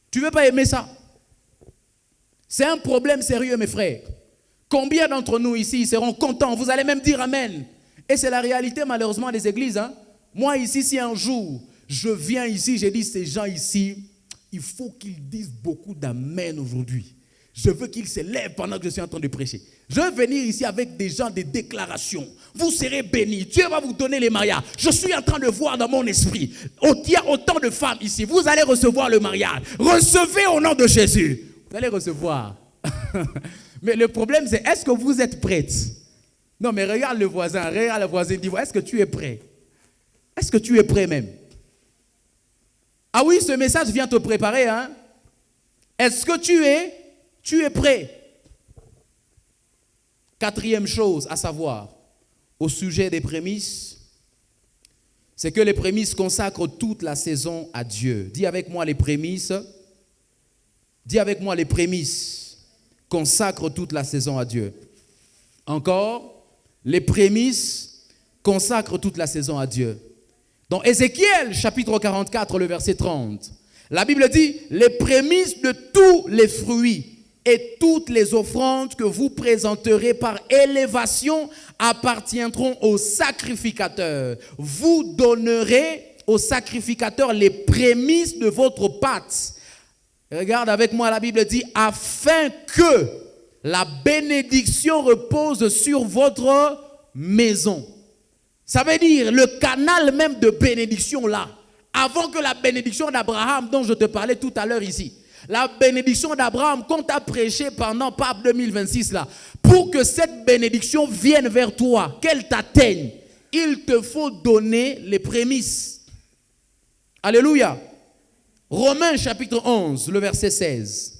Tu ne veux pas aimer ça? C'est un problème sérieux, mes frères. Combien d'entre nous ici seront contents? Vous allez même dire Amen. Et c'est la réalité malheureusement des églises. Hein? Moi ici, si un jour je viens ici, j'ai dit ces gens ici, il faut qu'ils disent beaucoup d'Amen aujourd'hui. Je veux qu'ils se lèvent pendant que je suis en train de prêcher. Je veux venir ici avec des gens, des déclarations. Vous serez bénis. Dieu va vous donner les mariages. Je suis en train de voir dans mon esprit. Il y a autant de femmes ici. Vous allez recevoir le mariage. Recevez au nom de Jésus. Vous allez recevoir. Mais le problème, c'est est-ce que vous êtes prête? Non, mais regarde le voisin. Regarde le voisin. Dis-moi, est-ce que tu es prêt? Est-ce que tu es prêt même? Ah oui, ce message vient te préparer. Hein? Est-ce que tu es prêt? Quatrième chose à savoir au sujet des prémices, c'est que les prémices consacrent toute la saison à Dieu. Dis avec moi les prémices. Dis avec moi les prémices consacrent toute la saison à Dieu. Encore, les prémices consacrent toute la saison à Dieu. Dans Ézéchiel, chapitre 44, le verset 30, la Bible dit « Les prémices de tous les fruits et toutes les offrandes que vous présenterez par élévation appartiendront au sacrificateur. Vous donnerez au sacrificateur les prémices de votre pâte. » Regarde avec moi, la Bible dit « Afin que la bénédiction repose sur votre maison. » Ça veut dire le canal même de bénédiction là. Avant que la bénédiction d'Abraham dont je te parlais tout à l'heure ici. La bénédiction d'Abraham qu'on t'a prêché pendant Pape 2026 là. Pour que cette bénédiction vienne vers toi, qu'elle t'atteigne, il te faut donner les prémices. Alléluia. Romains chapitre 11, le verset 16.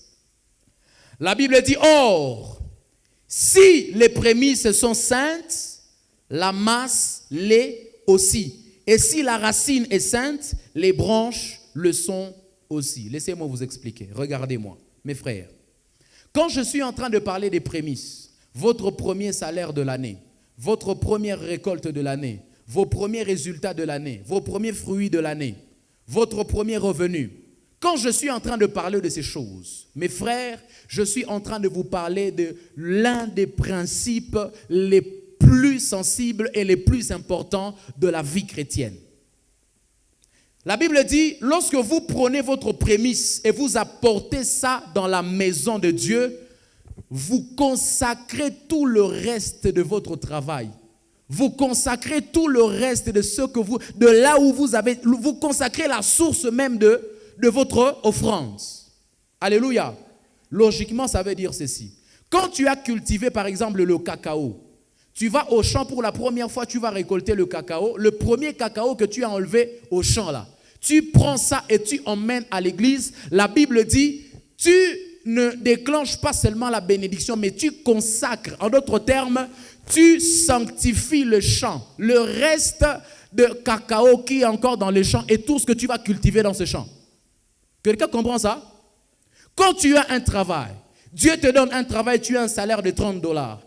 La Bible dit, or, si les prémices sont saintes, la masse l'est aussi. Et si la racine est sainte, les branches le sont aussi. Laissez-moi vous expliquer. Regardez-moi, mes frères. Quand je suis en train de parler des prémices, votre premier salaire de l'année, votre première récolte de l'année, vos premiers résultats de l'année, vos premiers fruits de l'année, votre premier revenu. Quand je suis en train de parler de ces choses, mes frères, je suis en train de vous parler de l'un des principes les plus sensibles et les plus importants de la vie chrétienne. La Bible dit, lorsque vous prenez votre prémisse et vous apportez ça dans la maison de Dieu, vous consacrez tout le reste de votre travail. Vous consacrez tout le reste de ce que vous, de là où vous avez, vous consacrez la source même de votre offrande. Alléluia. Logiquement, ça veut dire ceci. Quand tu as cultivé par exemple le cacao, tu vas au champ pour la première fois, tu vas récolter le cacao. Le premier cacao que tu as enlevé au champ là, tu prends ça et tu emmènes à l'église. La Bible dit, tu ne déclenches pas seulement la bénédiction, mais tu consacres. En d'autres termes, tu sanctifies le champ. Le reste de cacao qui est encore dans le champ et tout ce que tu vas cultiver dans ce champ. Quelqu'un comprend ça? Quand tu as un travail, Dieu te donne un travail, tu as un salaire de $30.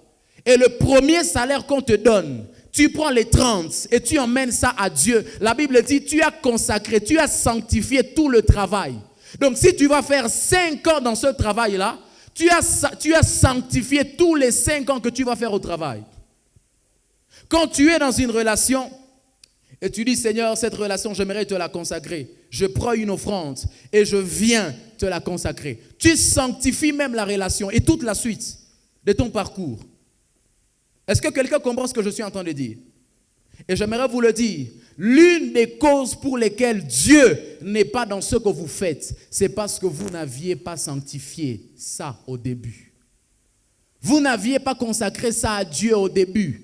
Et le premier salaire qu'on te donne, tu prends les 30 et tu emmènes ça à Dieu. La Bible dit, tu as consacré, tu as sanctifié tout le travail. Donc si tu vas faire 5 ans dans ce travail-là, tu as sanctifié tous les 5 ans que tu vas faire au travail. Quand tu es dans une relation et tu dis, Seigneur, cette relation, j'aimerais te la consacrer. Je prends une offrande et je viens te la consacrer. Tu sanctifies même la relation et toute la suite de ton parcours. Est-ce que quelqu'un comprend ce que je suis en train de dire? Et j'aimerais vous le dire, l'une des causes pour lesquelles Dieu n'est pas dans ce que vous faites, c'est parce que vous n'aviez pas sanctifié ça au début. Vous n'aviez pas consacré ça à Dieu au début.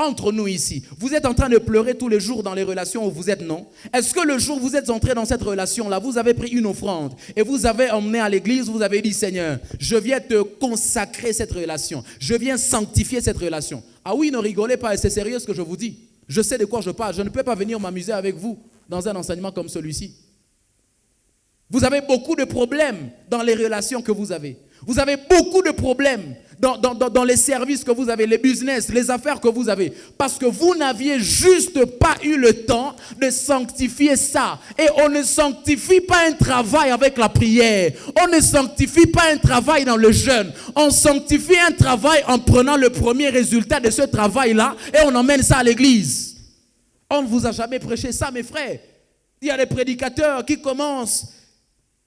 entre nous ici, vous êtes en train de pleurer tous les jours dans les relations où vous êtes, non? Est-ce que le jour où vous êtes entré dans cette relation-là, vous avez pris une offrande et vous avez emmené à l'église, vous avez dit, Seigneur, je viens te consacrer cette relation, je viens sanctifier cette relation. Ah oui, ne rigolez pas, c'est sérieux ce que je vous dis. Je sais de quoi je parle, je ne peux pas venir m'amuser avec vous dans un enseignement comme celui-ci. Vous avez beaucoup de problèmes dans les relations que vous avez. Vous avez beaucoup de problèmes dans les services que vous avez, les business, les affaires que vous avez. Parce que vous n'aviez juste pas eu le temps de sanctifier ça. Et on ne sanctifie pas un travail avec la prière. On ne sanctifie pas un travail dans le jeûne. On sanctifie un travail en prenant le premier résultat de ce travail-là et on emmène ça à l'église. On ne vous a jamais prêché ça, mes frères. Il y a des prédicateurs qui commencent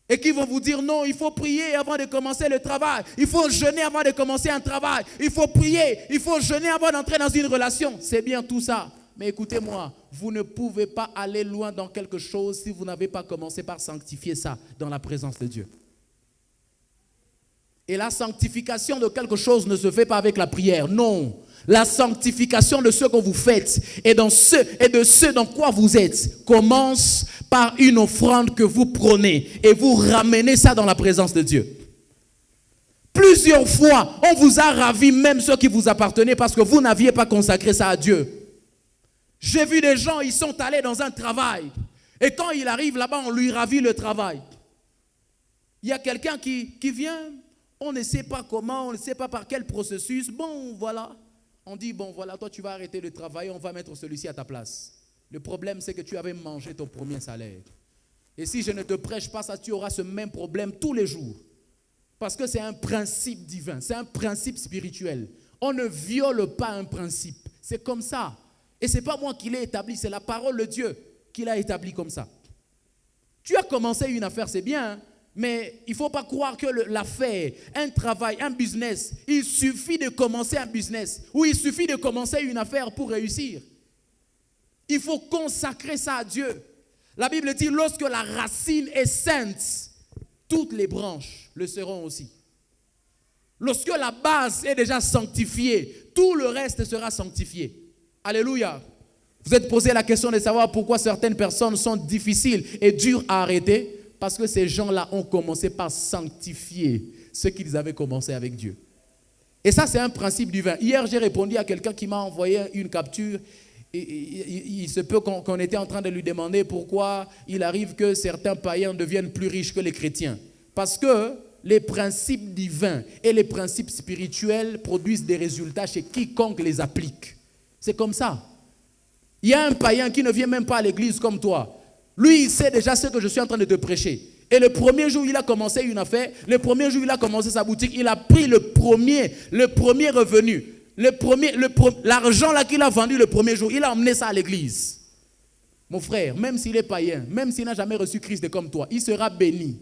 et qui vont vous dire non, il faut prier avant de commencer le travail. Il faut jeûner avant de commencer un travail. Il faut prier, il faut jeûner avant d'entrer dans une relation. C'est bien tout ça. Mais écoutez-moi, vous ne pouvez pas aller loin dans quelque chose si vous n'avez pas commencé par sanctifier ça dans la présence de Dieu. Et la sanctification de quelque chose ne se fait pas avec la prière, non. La sanctification de ce que vous faites et de ce dans quoi vous êtes commence par une offrande que vous prenez et vous ramenez ça dans la présence de Dieu. Plusieurs fois, on vous a ravi même ce qui vous appartenait parce que vous n'aviez pas consacré ça à Dieu. J'ai vu des gens, ils sont allés dans un travail et quand il arrive là-bas, on lui ravit le travail. Il y a quelqu'un qui vient, on ne sait pas comment, on ne sait pas par quel processus, bon voilà. On dit, bon voilà, toi tu vas arrêter le travail, on va mettre celui-ci à ta place. Le problème c'est que tu avais mangé ton premier salaire. Et si je ne te prêche pas ça, tu auras ce même problème tous les jours. Parce que c'est un principe divin, c'est un principe spirituel. On ne viole pas un principe, c'est comme ça. Et ce n'est pas moi qui l'ai établi, c'est la parole de Dieu qui l'a établi comme ça. Tu as commencé une affaire, c'est bien, hein? Mais il ne faut pas croire que l'affaire, un travail, un business, il suffit de commencer un business ou il suffit de commencer une affaire pour réussir. Il faut consacrer ça à Dieu. La Bible dit, lorsque la racine est sainte, toutes les branches le seront aussi. Lorsque la base est déjà sanctifiée, tout le reste sera sanctifié. Alléluia. Vous êtes posé la question de savoir pourquoi certaines personnes sont difficiles et dures à arrêter. Parce que ces gens-là ont commencé par sanctifier ce qu'ils avaient commencé avec Dieu. Et ça, c'est un principe divin. Hier, j'ai répondu à quelqu'un qui m'a envoyé une capture. Il se peut qu'on était en train de lui demander pourquoi il arrive que certains païens deviennent plus riches que les chrétiens. Parce que les principes divins et les principes spirituels produisent des résultats chez quiconque les applique. C'est comme ça. Il y a un païen qui ne vient même pas à l'église comme toi. Lui, il sait déjà ce que je suis en train de te prêcher. Et le premier jour, il a commencé une affaire. Le premier jour, il a commencé sa boutique. Il a pris le premier revenu. L'argent là qu'il a vendu le premier jour, il a emmené ça à l'église. Mon frère, même s'il est païen, même s'il n'a jamais reçu Christ comme toi, il sera béni.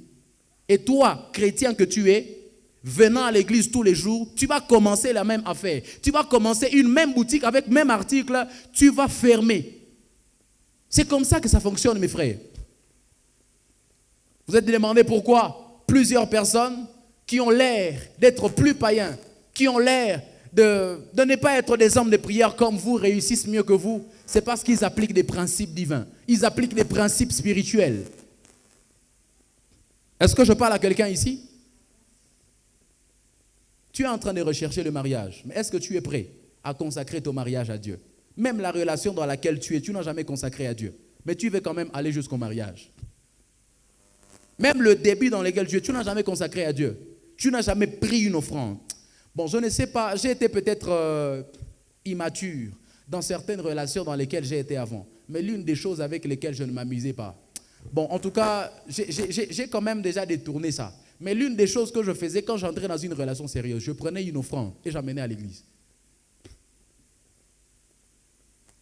Et toi, chrétien que tu es, venant à l'église tous les jours, tu vas commencer la même affaire. Tu vas commencer une même boutique avec le même article. Tu vas fermer. C'est comme ça que ça fonctionne, mes frères. Vous êtes demandé pourquoi plusieurs personnes qui ont l'air d'être plus païens, qui ont l'air de ne pas être des hommes de prière comme vous, réussissent mieux que vous. C'est parce qu'ils appliquent des principes divins. Ils appliquent des principes spirituels. Est-ce que je parle à quelqu'un ici? Tu es en train de rechercher le mariage, mais est-ce que tu es prêt à consacrer ton mariage à Dieu? Même la relation dans laquelle tu es, tu n'as jamais consacré à Dieu. Mais tu veux quand même aller jusqu'au mariage. Même le début dans lequel tu n'as jamais consacré à Dieu. Tu n'as jamais pris une offrande. Bon, je ne sais pas, j'ai été peut-être immature dans certaines relations dans lesquelles j'ai été avant. Mais l'une des choses avec lesquelles je ne m'amusais pas. Bon, en tout cas, j'ai quand même déjà détourné ça. Mais l'une des choses que je faisais quand j'entrais dans une relation sérieuse, je prenais une offrande et j'emmenais à l'église.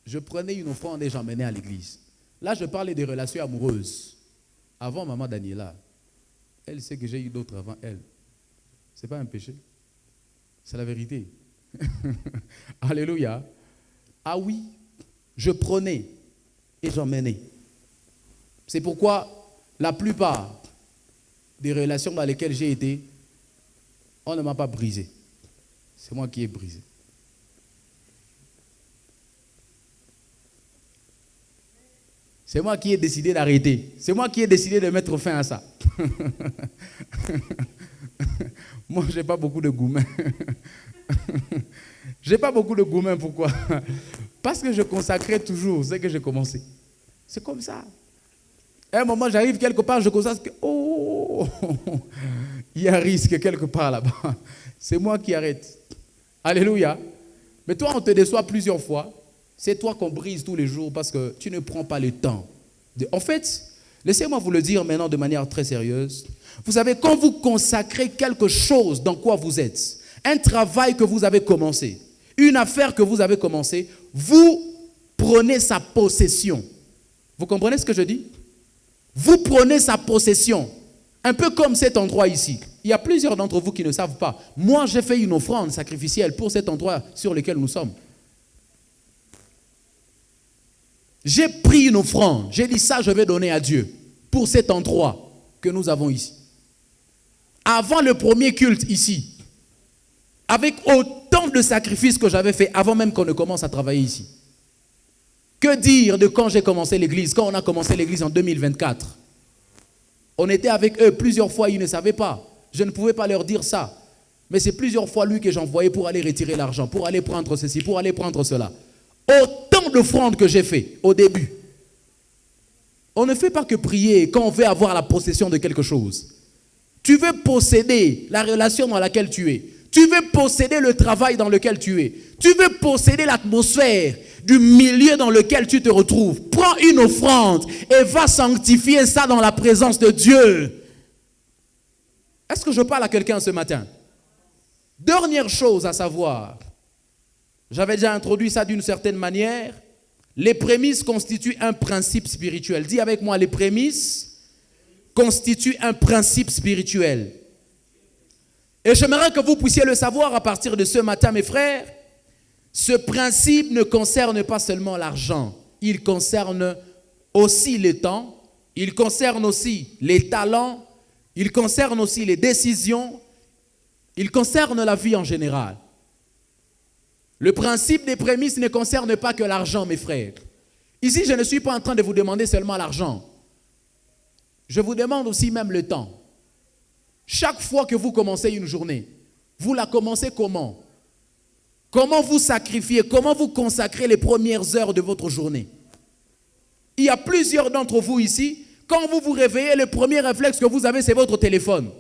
Je prenais une offrande et j'emmenais à l'église. Là, je parlais des relations amoureuses. Avant maman Daniela, elle sait que j'ai eu d'autres avant elle. Ce n'est pas un péché. C'est la vérité. Alléluia. Ah oui, je prenais et j'emmenais. C'est pourquoi la plupart des relations dans lesquelles j'ai été, on ne m'a pas brisé. C'est moi qui ai brisé. C'est moi qui ai décidé d'arrêter. C'est moi qui ai décidé de mettre fin à ça. Moi, je n'ai pas beaucoup de gourmets. Je n'ai pas beaucoup de gourmets, pourquoi? Parce que je consacrais toujours ce que j'ai commencé. C'est comme ça. À un moment, j'arrive quelque part, je constate que, oh, il y a un risque quelque part là-bas. C'est moi qui arrête. Alléluia. Mais toi, on te déçoit plusieurs fois. C'est toi qu'on brise tous les jours parce que tu ne prends pas le temps. En fait, laissez-moi vous le dire maintenant de manière très sérieuse. Vous savez, quand vous consacrez quelque chose dans quoi vous êtes, un travail que vous avez commencé, une affaire que vous avez commencé, vous prenez sa possession. Vous comprenez ce que je dis? Vous prenez sa possession. Un peu comme cet endroit ici. Il y a plusieurs d'entre vous qui ne savent pas. Moi, j'ai fait une offrande sacrificielle pour cet endroit sur lequel nous sommes. J'ai pris une offrande. J'ai dit ça, je vais donner à Dieu pour cet endroit que nous avons ici. Avant le premier culte ici, avec autant de sacrifices que j'avais fait avant même qu'on ne commence à travailler ici. Que dire de quand j'ai commencé l'église, quand on a commencé l'église en 2024? On était avec eux plusieurs fois, ils ne savaient pas. Je ne pouvais pas leur dire ça. Mais c'est plusieurs fois lui que j'envoyais pour aller retirer l'argent, pour aller prendre ceci, pour aller prendre cela. Autant d'offrandes que j'ai fait au début. On ne fait pas que prier quand on veut avoir la possession de quelque chose. Tu veux posséder la relation dans laquelle tu es. Tu veux posséder le travail dans lequel tu es. Tu veux posséder l'atmosphère du milieu dans lequel tu te retrouves. Prends une offrande et va sanctifier ça dans la présence de Dieu. Est-ce que je parle à quelqu'un ce matin? Dernière chose à savoir, j'avais déjà introduit ça d'une certaine manière, les prémices constituent un principe spirituel. Dis avec moi, les prémices constituent un principe spirituel. Et j'aimerais que vous puissiez le savoir à partir de ce matin, mes frères. Ce principe ne concerne pas seulement l'argent, il concerne aussi le temps, il concerne aussi les talents, il concerne aussi les décisions, il concerne la vie en général. Le principe des prémices ne concerne pas que l'argent, mes frères. Ici, je ne suis pas en train de vous demander seulement l'argent. Je vous demande aussi même le temps. Chaque fois que vous commencez une journée, vous la commencez comment? Comment vous sacrifiez, comment vous consacrez les premières heures de votre journée? Il y a plusieurs d'entre vous ici, quand vous vous réveillez, le premier réflexe que vous avez, c'est votre téléphone.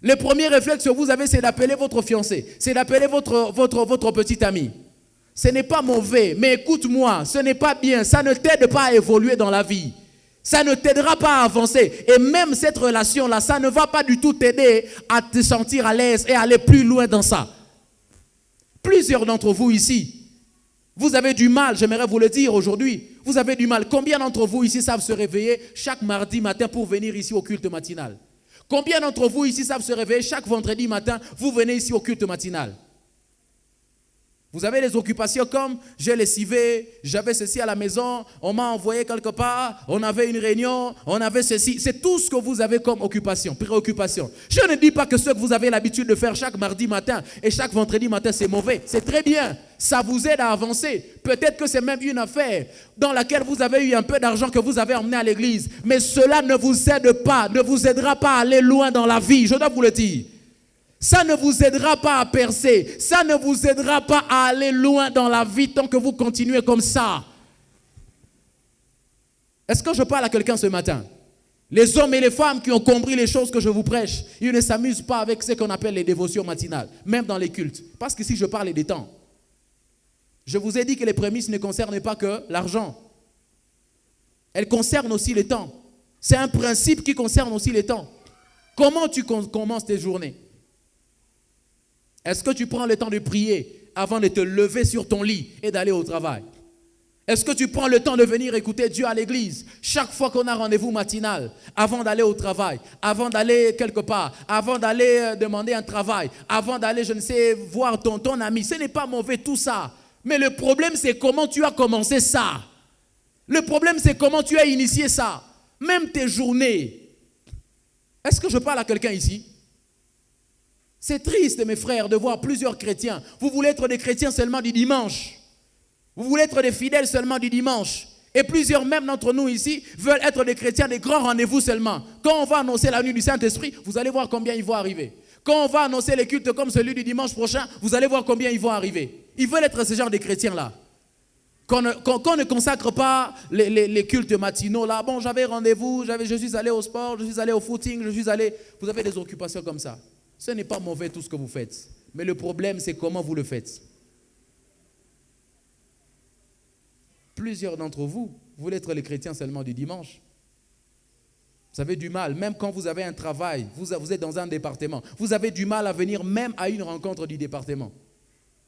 Le premier réflexe que vous avez, c'est d'appeler votre fiancé, c'est d'appeler votre petit ami. Ce n'est pas mauvais, mais écoute-moi, ce n'est pas bien, ça ne t'aide pas à évoluer dans la vie. Ça ne t'aidera pas à avancer. Et même cette relation-là, ça ne va pas du tout t'aider à te sentir à l'aise et à aller plus loin dans ça. Plusieurs d'entre vous ici, vous avez du mal, j'aimerais vous le dire aujourd'hui, vous avez du mal. Combien d'entre vous ici savent se réveiller chaque mardi matin pour venir ici au culte matinal? Combien d'entre vous ici savent se réveiller chaque vendredi matin, vous venez ici au culte matinal? Vous avez des occupations comme j'ai lessivé, j'avais ceci à la maison, on m'a envoyé quelque part, on avait une réunion, on avait ceci. C'est tout ce que vous avez comme occupation, préoccupation. Je ne dis pas que ce que vous avez l'habitude de faire chaque mardi matin et chaque vendredi matin, c'est mauvais. C'est très bien. Ça vous aide à avancer. Peut-être que c'est même une affaire dans laquelle vous avez eu un peu d'argent que vous avez emmené à l'église. Mais cela ne vous aide pas, ne vous aidera pas à aller loin dans la vie. Je dois vous le dire. Ça ne vous aidera pas à percer. Ça ne vous aidera pas à aller loin dans la vie tant que vous continuez comme ça. Est-ce que je parle à quelqu'un ce matin? Les hommes et les femmes qui ont compris les choses que je vous prêche, ils ne s'amusent pas avec ce qu'on appelle les dévotions matinales, même dans les cultes. Parce que si je parle des temps, je vous ai dit que les prémices ne concernent pas que l'argent. Elles concernent aussi le temps. C'est un principe qui concerne aussi le temps. Comment tu commences tes journées? Est-ce que tu prends le temps de prier avant de te lever sur ton lit et d'aller au travail? Est-ce que tu prends le temps de venir écouter Dieu à l'église chaque fois qu'on a rendez-vous matinal, avant d'aller au travail, avant d'aller quelque part, avant d'aller demander un travail, avant d'aller, je ne sais, voir ton ami? Ce n'est pas mauvais tout ça. Mais le problème, c'est comment tu as commencé ça. Le problème, c'est comment tu as initié ça. Même tes journées. Est-ce que je parle à quelqu'un ici? C'est triste, mes frères, de voir plusieurs chrétiens. Vous voulez être des chrétiens seulement du dimanche. Vous voulez être des fidèles seulement du dimanche. Et plusieurs même d'entre nous ici veulent être des chrétiens des grands rendez-vous seulement. Quand on va annoncer la nuit du Saint-Esprit, vous allez voir combien ils vont arriver. Quand on va annoncer les cultes comme celui du dimanche prochain, vous allez voir combien ils vont arriver. Ils veulent être ce genre de chrétiens-là. Qu'on ne consacre pas les cultes matinaux là. Bon, j'avais rendez-vous, je suis allé au sport, je suis allé au footing, Vous avez des occupations comme ça. Ce n'est pas mauvais tout ce que vous faites. Mais le problème, c'est comment vous le faites. Plusieurs d'entre vous voulez être les chrétiens seulement du dimanche. Vous avez du mal, même quand vous avez un travail, vous êtes dans un département, vous avez du mal à venir même à une rencontre du département.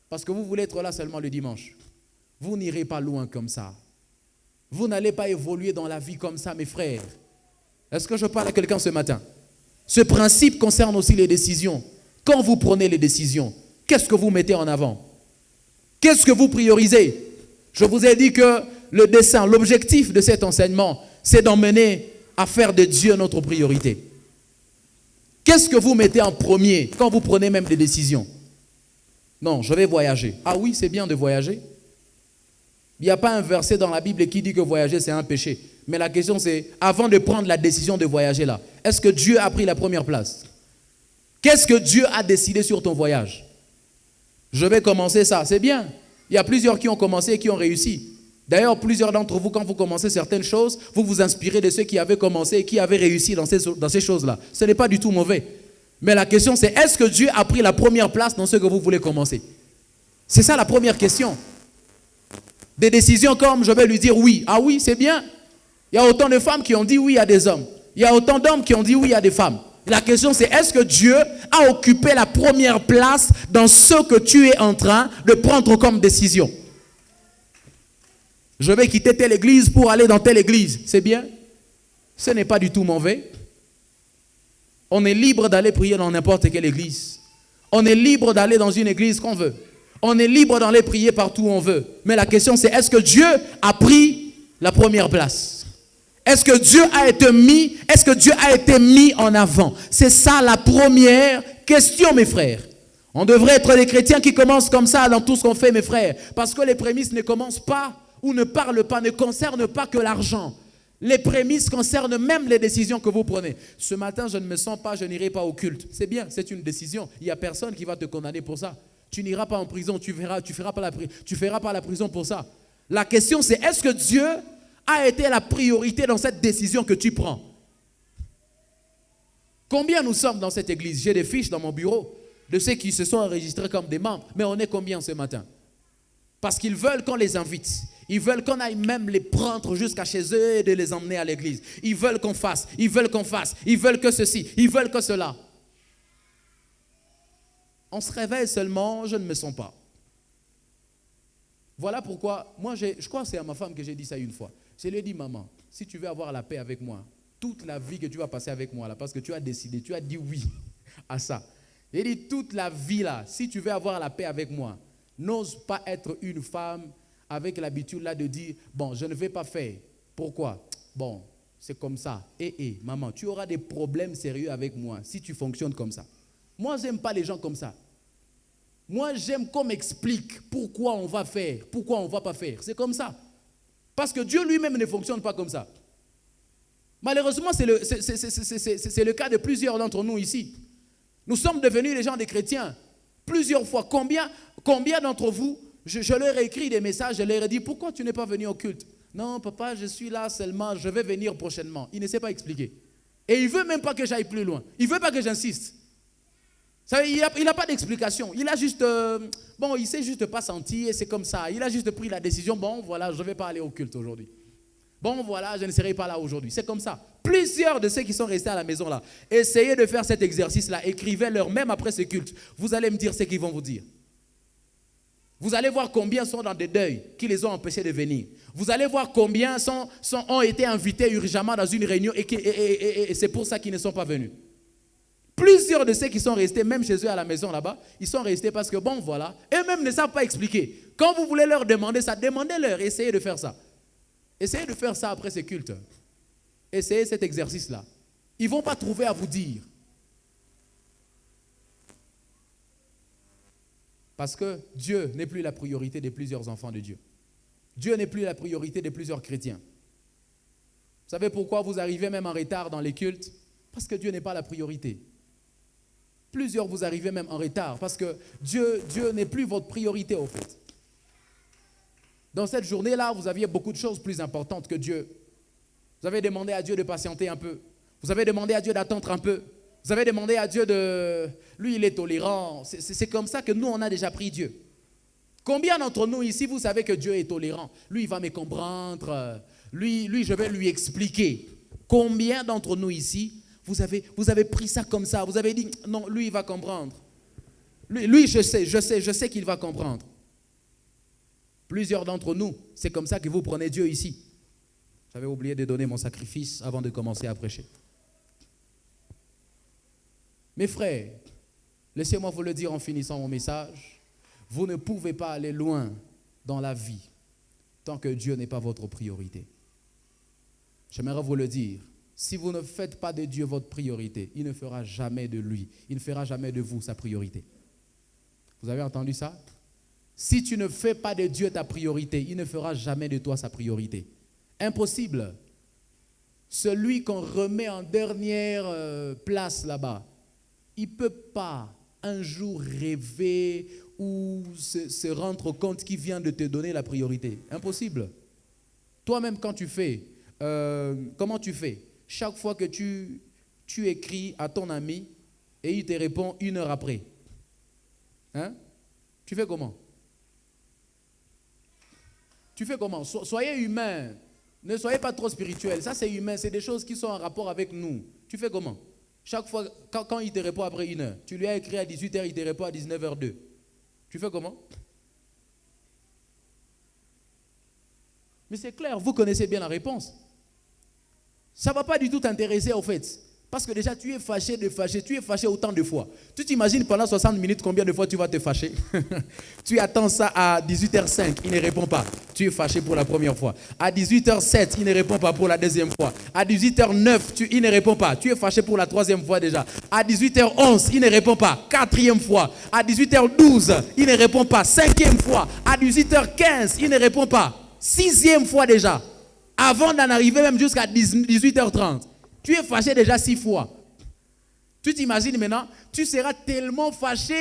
Parce que vous voulez être là seulement le dimanche. Vous n'irez pas loin comme ça. Vous n'allez pas évoluer dans la vie comme ça, mes frères. Est-ce que je parle à quelqu'un ce matin? Ce principe concerne aussi les décisions. Quand vous prenez les décisions, qu'est-ce que vous mettez en avant? Qu'est-ce que vous priorisez? Je vous ai dit que le dessein, l'objectif de cet enseignement, c'est d'emmener à faire de Dieu notre priorité. Qu'est-ce que vous mettez en premier quand vous prenez même des décisions? Non, je vais voyager. Ah oui, c'est bien de voyager. Il n'y a pas un verset dans la Bible qui dit que voyager, c'est un péché. Mais la question c'est, avant de prendre la décision de voyager là, est-ce que Dieu a pris la première place? Qu'est-ce que Dieu a décidé sur ton voyage? Je vais commencer ça, c'est bien. Il y a plusieurs qui ont commencé et qui ont réussi. D'ailleurs, plusieurs d'entre vous, quand vous commencez certaines choses, vous vous inspirez de ceux qui avaient commencé et qui avaient réussi dans ces choses-là. Ce n'est pas du tout mauvais. Mais la question c'est, est-ce que Dieu a pris la première place dans ce que vous voulez commencer? C'est ça la première question. Des décisions comme, je vais lui dire oui. Ah oui, c'est bien. Il y a autant de femmes qui ont dit oui à des hommes. Il y a autant d'hommes qui ont dit oui à des femmes. La question c'est, est-ce que Dieu a occupé la première place dans ce que tu es en train de prendre comme décision? Je vais quitter telle église pour aller dans telle église. C'est bien. Ce n'est pas du tout mauvais. On est libre d'aller prier dans n'importe quelle église. On est libre d'aller dans une église qu'on veut. On est libre d'aller prier partout où on veut. Mais la question c'est, est-ce que Dieu a pris la première place? Est-ce que Dieu a été mis en avant? C'est ça la première question, mes frères. On devrait être des chrétiens qui commencent comme ça dans tout ce qu'on fait, mes frères. Parce que les prémices ne commencent pas ou ne parlent pas, ne concernent pas que l'argent. Les prémices concernent même les décisions que vous prenez. Ce matin, je ne me sens pas, je n'irai pas au culte. C'est bien, c'est une décision. Il n'y a personne qui va te condamner pour ça. Tu n'iras pas en prison, tu feras pas la prison pour ça. La question c'est, est-ce que Dieu a été la priorité dans cette décision que tu prends? Combien nous sommes dans cette église? J'ai des fiches dans mon bureau de ceux qui se sont enregistrés comme des membres. Mais on est combien ce matin? Parce qu'ils veulent qu'on les invite. Ils veulent qu'on aille même les prendre jusqu'à chez eux et de les emmener à l'église. Ils veulent qu'on fasse, ils veulent que ceci, ils veulent que cela. On se réveille seulement, je ne me sens pas. Voilà pourquoi, moi je crois que c'est à ma femme que j'ai dit ça une fois. Je lui ai dit, maman, si tu veux avoir la paix avec moi, toute la vie que tu vas passer avec moi là, parce que tu as décidé, tu as dit oui à ça. J'ai dit, toute la vie là, si tu veux avoir la paix avec moi, n'ose pas être une femme avec l'habitude là de dire, bon, je ne vais pas faire. Pourquoi? Bon, c'est comme ça. Maman, tu auras des problèmes sérieux avec moi si tu fonctionnes comme ça. Moi, je n'aime pas les gens comme ça. Moi, j'aime qu'on m'explique pourquoi on va faire, pourquoi on ne va pas faire. C'est comme ça. Parce que Dieu lui-même ne fonctionne pas comme ça. Malheureusement, c'est le cas de plusieurs d'entre nous ici. Nous sommes devenus les gens des chrétiens. Plusieurs fois. Combien d'entre vous, je leur ai écrit des messages, je leur ai dit, pourquoi tu n'es pas venu au culte? Non, papa, je suis là seulement, je vais venir prochainement. Il ne sait pas expliquer. Et il ne veut même pas que j'aille plus loin. Il ne veut pas que j'insiste. Il n'a pas d'explication. Il a juste, il ne s'est juste pas senti et c'est comme ça. Il a juste pris la décision, bon, voilà, je ne vais pas aller au culte aujourd'hui. Bon, voilà, je ne serai pas là aujourd'hui. C'est comme ça. Plusieurs de ceux qui sont restés à la maison là, essayez de faire cet exercice-là, écrivez-leur même après ce culte. Vous allez me dire ce qu'ils vont vous dire. Vous allez voir combien sont dans des deuils qui les ont empêchés de venir. Vous allez voir combien ont été invités urgemment dans une réunion et c'est pour ça qu'ils ne sont pas venus. Plusieurs de ceux qui sont restés, même chez eux à la maison là-bas, ils sont restés parce que bon voilà, eux-mêmes ne savent pas expliquer. Quand vous voulez leur demander ça, demandez-leur, essayez de faire ça. Essayez de faire ça après ce culte. Essayez cet exercice-là. Ils ne vont pas trouver à vous dire. Parce que Dieu n'est plus la priorité de plusieurs enfants de Dieu. Dieu n'est plus la priorité de plusieurs chrétiens. Vous savez pourquoi vous arrivez même en retard dans les cultes? Parce que Dieu n'est pas la priorité. Plusieurs vous arrivez même en retard parce que Dieu n'est plus votre priorité au fait. Dans cette journée-là, vous aviez beaucoup de choses plus importantes que Dieu. Vous avez demandé à Dieu de patienter un peu. Vous avez demandé à Dieu d'attendre un peu. Vous avez demandé à Dieu de... Lui, il est tolérant. C'est comme ça que nous, on a déjà pris Dieu. Combien d'entre nous ici, vous savez que Dieu est tolérant? Lui, il va me comprendre. Lui, je vais lui expliquer. Combien d'entre nous ici, vous avez pris ça comme ça? Vous avez dit, non, lui, il va comprendre. Lui, je sais qu'il va comprendre. Plusieurs d'entre nous, c'est comme ça que vous prenez Dieu ici. J'avais oublié de donner mon sacrifice avant de commencer à prêcher. Mes frères, laissez-moi vous le dire en finissant mon message. Vous ne pouvez pas aller loin dans la vie tant que Dieu n'est pas votre priorité. J'aimerais vous le dire. Si vous ne faites pas de Dieu votre priorité, il ne fera jamais de lui, il ne fera jamais de vous sa priorité. Vous avez entendu ça? Si tu ne fais pas de Dieu ta priorité, il ne fera jamais de toi sa priorité. Impossible. Celui qu'on remet en dernière place là-bas, il ne peut pas un jour rêver ou se rendre compte qu'il vient de te donner la priorité. Impossible. Toi-même, quand tu fais, comment tu fais? Chaque fois que tu écris à ton ami et il te répond 1 heure après. Hein? Tu fais comment? Tu fais comment? Soyez humain. Ne soyez pas trop spirituel. Ça, c'est humain. C'est des choses qui sont en rapport avec nous. Tu fais comment? Chaque fois, quand il te répond après 1 heure, tu lui as écrit à 18h, il te répond à 19h02. Tu fais comment? Mais c'est clair, vous connaissez bien la réponse. Ça ne va pas du tout t'intéresser au fait. Parce que déjà, tu es fâché de fâcher. Tu es fâché autant de fois. Tu t'imagines pendant 60 minutes combien de fois tu vas te fâcher? Tu attends ça à 18h05, il ne répond pas. Tu es fâché pour la première fois. À 18h07, il ne répond pas pour la deuxième fois. À 18h09, il ne répond pas. Tu es fâché pour la troisième fois déjà. À 18h11, il ne répond pas. Quatrième fois. À 18h12, il ne répond pas. Cinquième fois. À 18h15, il ne répond pas. Sixième fois déjà. Avant d'en arriver même jusqu'à 18h30. Tu es fâché déjà 6 fois. Tu t'imagines maintenant, tu seras tellement fâché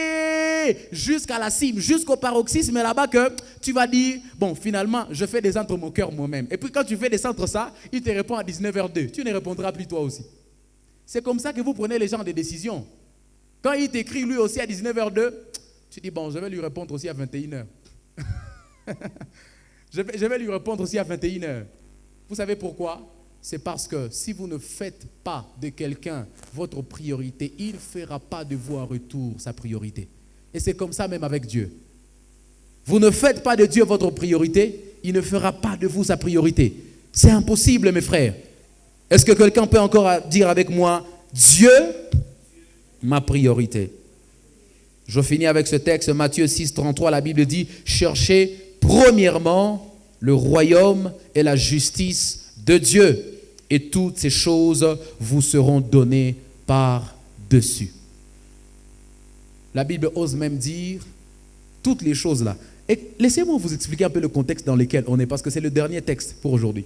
jusqu'à la cime, jusqu'au paroxysme là-bas que tu vas dire, bon, finalement, je fais descendre mon cœur moi-même. Et puis quand tu fais descendre ça, il te répond à 19h02. Tu ne répondras plus toi aussi. C'est comme ça que vous prenez les gens des décisions. Quand il t'écrit lui aussi à 19h02, tu dis, bon, je vais lui répondre aussi à 21h. Je vais lui répondre aussi à 21h. Vous savez pourquoi? C'est parce que si vous ne faites pas de quelqu'un votre priorité, il ne fera pas de vous en retour sa priorité. Et c'est comme ça même avec Dieu. Vous ne faites pas de Dieu votre priorité, il ne fera pas de vous sa priorité. C'est impossible, mes frères. Est-ce que quelqu'un peut encore dire avec moi, Dieu, ma priorité? Je finis avec ce texte, Matthieu 6, 33, la Bible dit, cherchez premièrement le royaume et la justice de Dieu. Et toutes ces choses vous seront données par-dessus. La Bible ose même dire toutes les choses là. Et laissez-moi vous expliquer un peu le contexte dans lequel on est, parce que c'est le dernier texte pour aujourd'hui.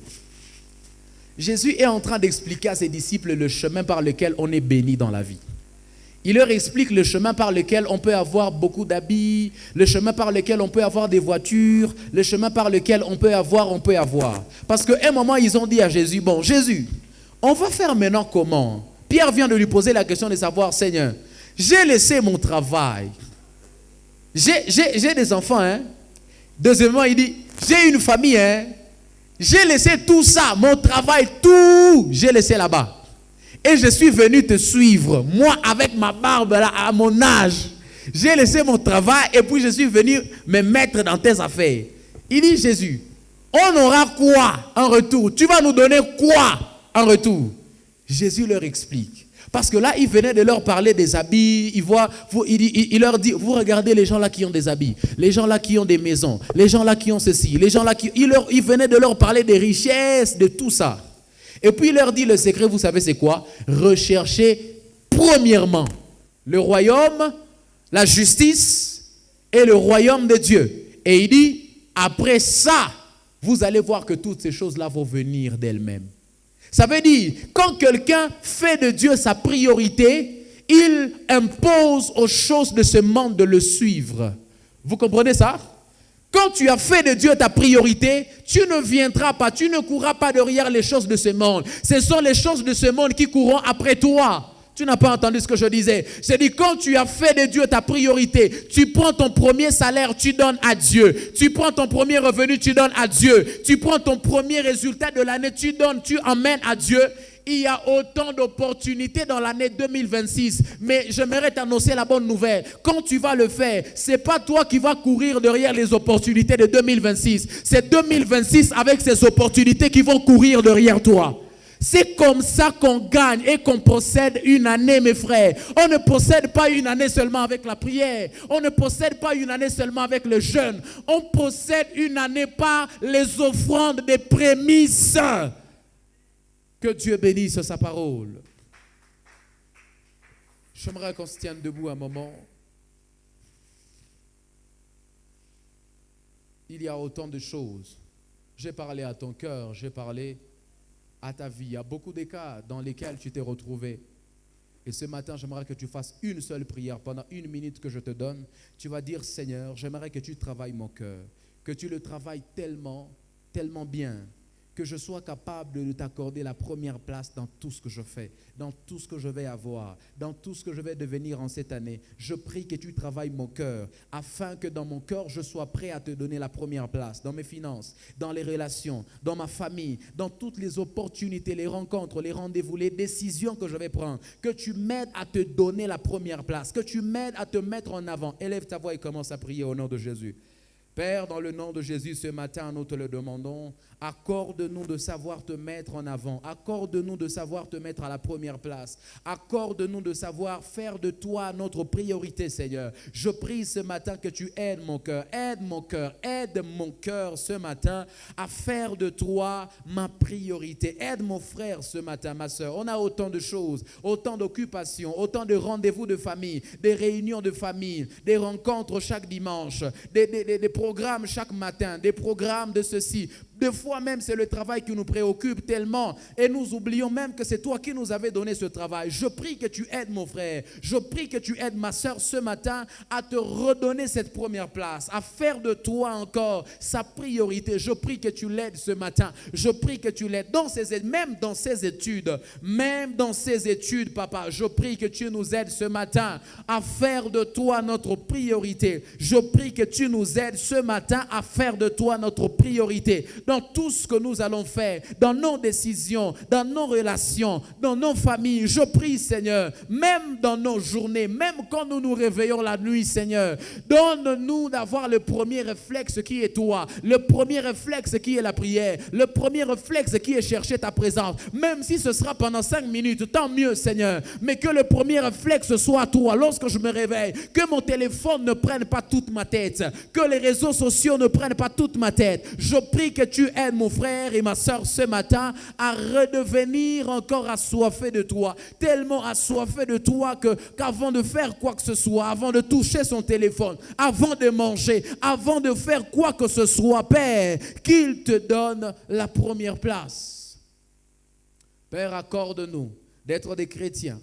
Jésus est en train d'expliquer à ses disciples le chemin par lequel on est béni dans la vie. Il leur explique le chemin par lequel on peut avoir beaucoup d'habits, le chemin par lequel on peut avoir des voitures, le chemin par lequel on peut avoir. Parce qu'à un moment, ils ont dit à Jésus, bon, Jésus, on va faire maintenant comment? Pierre vient de lui poser la question de savoir, Seigneur, j'ai laissé mon travail. J'ai des enfants, hein. Deuxièmement, il dit, j'ai une famille, hein. J'ai laissé tout ça, mon travail, tout, j'ai laissé là-bas. Et je suis venu te suivre. Moi, avec ma barbe là, à mon âge, j'ai laissé mon travail et puis je suis venu me mettre dans tes affaires. Il dit, Jésus, on aura quoi en retour? Tu vas nous donner quoi en retour? Jésus leur explique. Parce que là, il venait de leur parler des habits. Il leur dit, vous regardez les gens là qui ont des habits, les gens là qui ont des maisons, les gens là qui ont ceci, les gens là qui... Il venait de leur parler des richesses, de tout ça. Et puis il leur dit le secret, vous savez c'est quoi? Recherchez premièrement le royaume, la justice et le royaume de Dieu. Et il dit, après ça, vous allez voir que toutes ces choses-là vont venir d'elles-mêmes. Ça veut dire, quand quelqu'un fait de Dieu sa priorité, il impose aux choses de ce monde de le suivre. Vous comprenez ça? Quand tu as fait de Dieu ta priorité, tu ne viendras pas, tu ne courras pas derrière les choses de ce monde. Ce sont les choses de ce monde qui courront après toi. Tu n'as pas entendu ce que je disais. C'est-à-dire, quand tu as fait de Dieu ta priorité, tu prends ton premier salaire, tu donnes à Dieu. Tu prends ton premier revenu, tu donnes à Dieu. Tu prends ton premier résultat de l'année, tu donnes, tu emmènes à Dieu. Il y a autant d'opportunités dans l'année 2026. Mais j'aimerais t'annoncer la bonne nouvelle. Quand tu vas le faire, ce n'est pas toi qui vas courir derrière les opportunités de 2026. C'est 2026 avec ces opportunités qui vont courir derrière toi. C'est comme ça qu'on gagne et qu'on possède une année, mes frères. On ne possède pas une année seulement avec la prière. On ne possède pas une année seulement avec le jeûne. On possède une année par les offrandes des prémices. Que Dieu bénisse sa parole. J'aimerais qu'on se tienne debout un moment. Il y a autant de choses. J'ai parlé à ton cœur, j'ai parlé à ta vie. Il y a beaucoup de cas dans lesquels tu t'es retrouvé. Et ce matin, j'aimerais que tu fasses une seule prière. Pendant 1 minute que je te donne, tu vas dire, Seigneur, j'aimerais que tu travailles mon cœur. Que tu le travailles tellement, tellement bien, que je sois capable de t'accorder la première place dans tout ce que je fais, dans tout ce que je vais avoir, dans tout ce que je vais devenir en cette année. Je prie que tu travailles mon cœur, afin que dans mon cœur, je sois prêt à te donner la première place, dans mes finances, dans les relations, dans ma famille, dans toutes les opportunités, les rencontres, les rendez-vous, les décisions que je vais prendre. Que tu m'aides à te donner la première place, que tu m'aides à te mettre en avant. Élève ta voix et commence à prier au nom de Jésus. Père, dans le nom de Jésus, ce matin, nous te le demandons. Accorde-nous de savoir te mettre en avant. Accorde-nous de savoir te mettre à la première place. Accorde-nous de savoir faire de toi notre priorité, Seigneur. Je prie ce matin que tu aides mon cœur. Aide mon cœur ce matin à faire de toi ma priorité. Aide mon frère ce matin, ma soeur. On a autant de choses, autant d'occupations, autant de rendez-vous de famille, des réunions de famille, des rencontres chaque dimanche, des programmes chaque matin, des programmes de ceci. Des fois même, c'est le travail qui nous préoccupe tellement et nous oublions même que c'est toi qui nous avais donné ce travail. Je prie que tu aides mon frère, je prie que tu aides ma soeur ce matin à te redonner cette première place, à faire de toi encore sa priorité. Je prie que tu l'aides ce matin, je prie que tu l'aides même dans ses études, papa. Je prie que tu nous aides ce matin à faire de toi notre priorité. Je prie que tu nous aides ce matin à faire de toi notre priorité. Dans tout ce que nous allons faire, dans nos décisions, dans nos relations, dans nos familles. Je prie, Seigneur, même dans nos journées, même quand nous nous réveillons la nuit, Seigneur, donne-nous d'avoir le premier réflexe qui est toi, le premier réflexe qui est la prière, le premier réflexe qui est chercher ta présence. Même si ce sera pendant 5 minutes, tant mieux, Seigneur, mais que le premier réflexe soit toi. Lorsque je me réveille, que mon téléphone ne prenne pas toute ma tête, que les réseaux sociaux ne prennent pas toute ma tête. Je prie que tu aides mon frère et ma soeur ce matin à redevenir encore assoiffé de toi, tellement assoiffé de toi qu'avant de faire quoi que ce soit, avant de toucher son téléphone, avant de manger, avant de faire quoi que ce soit, Père, qu'il te donne la première place. Père, accorde-nous d'être des chrétiens,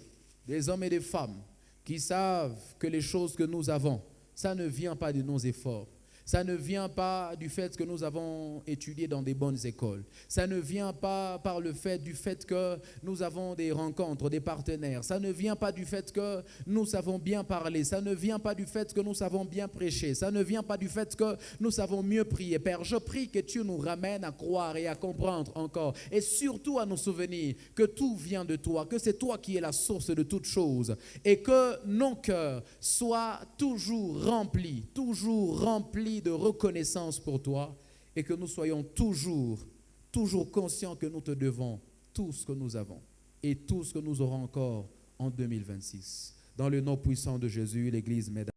des hommes et des femmes qui savent que les choses que nous avons, ça ne vient pas de nos efforts. Ça ne vient pas du fait que nous avons étudié dans des bonnes écoles. Ça ne vient pas par le fait que nous avons des rencontres, des partenaires. Ça ne vient pas du fait que nous savons bien parler. Ça ne vient pas du fait que nous savons bien prêcher. Ça ne vient pas du fait que nous savons mieux prier. Père, je prie que tu nous ramènes à croire et à comprendre encore. Et surtout à nous souvenir que tout vient de toi, que c'est toi qui es la source de toutes choses. Et que nos cœurs soient toujours remplis de reconnaissance pour toi et que nous soyons toujours conscients que nous te devons tout ce que nous avons et tout ce que nous aurons encore en 2026. Dans le nom puissant de Jésus, l'Église m'aide.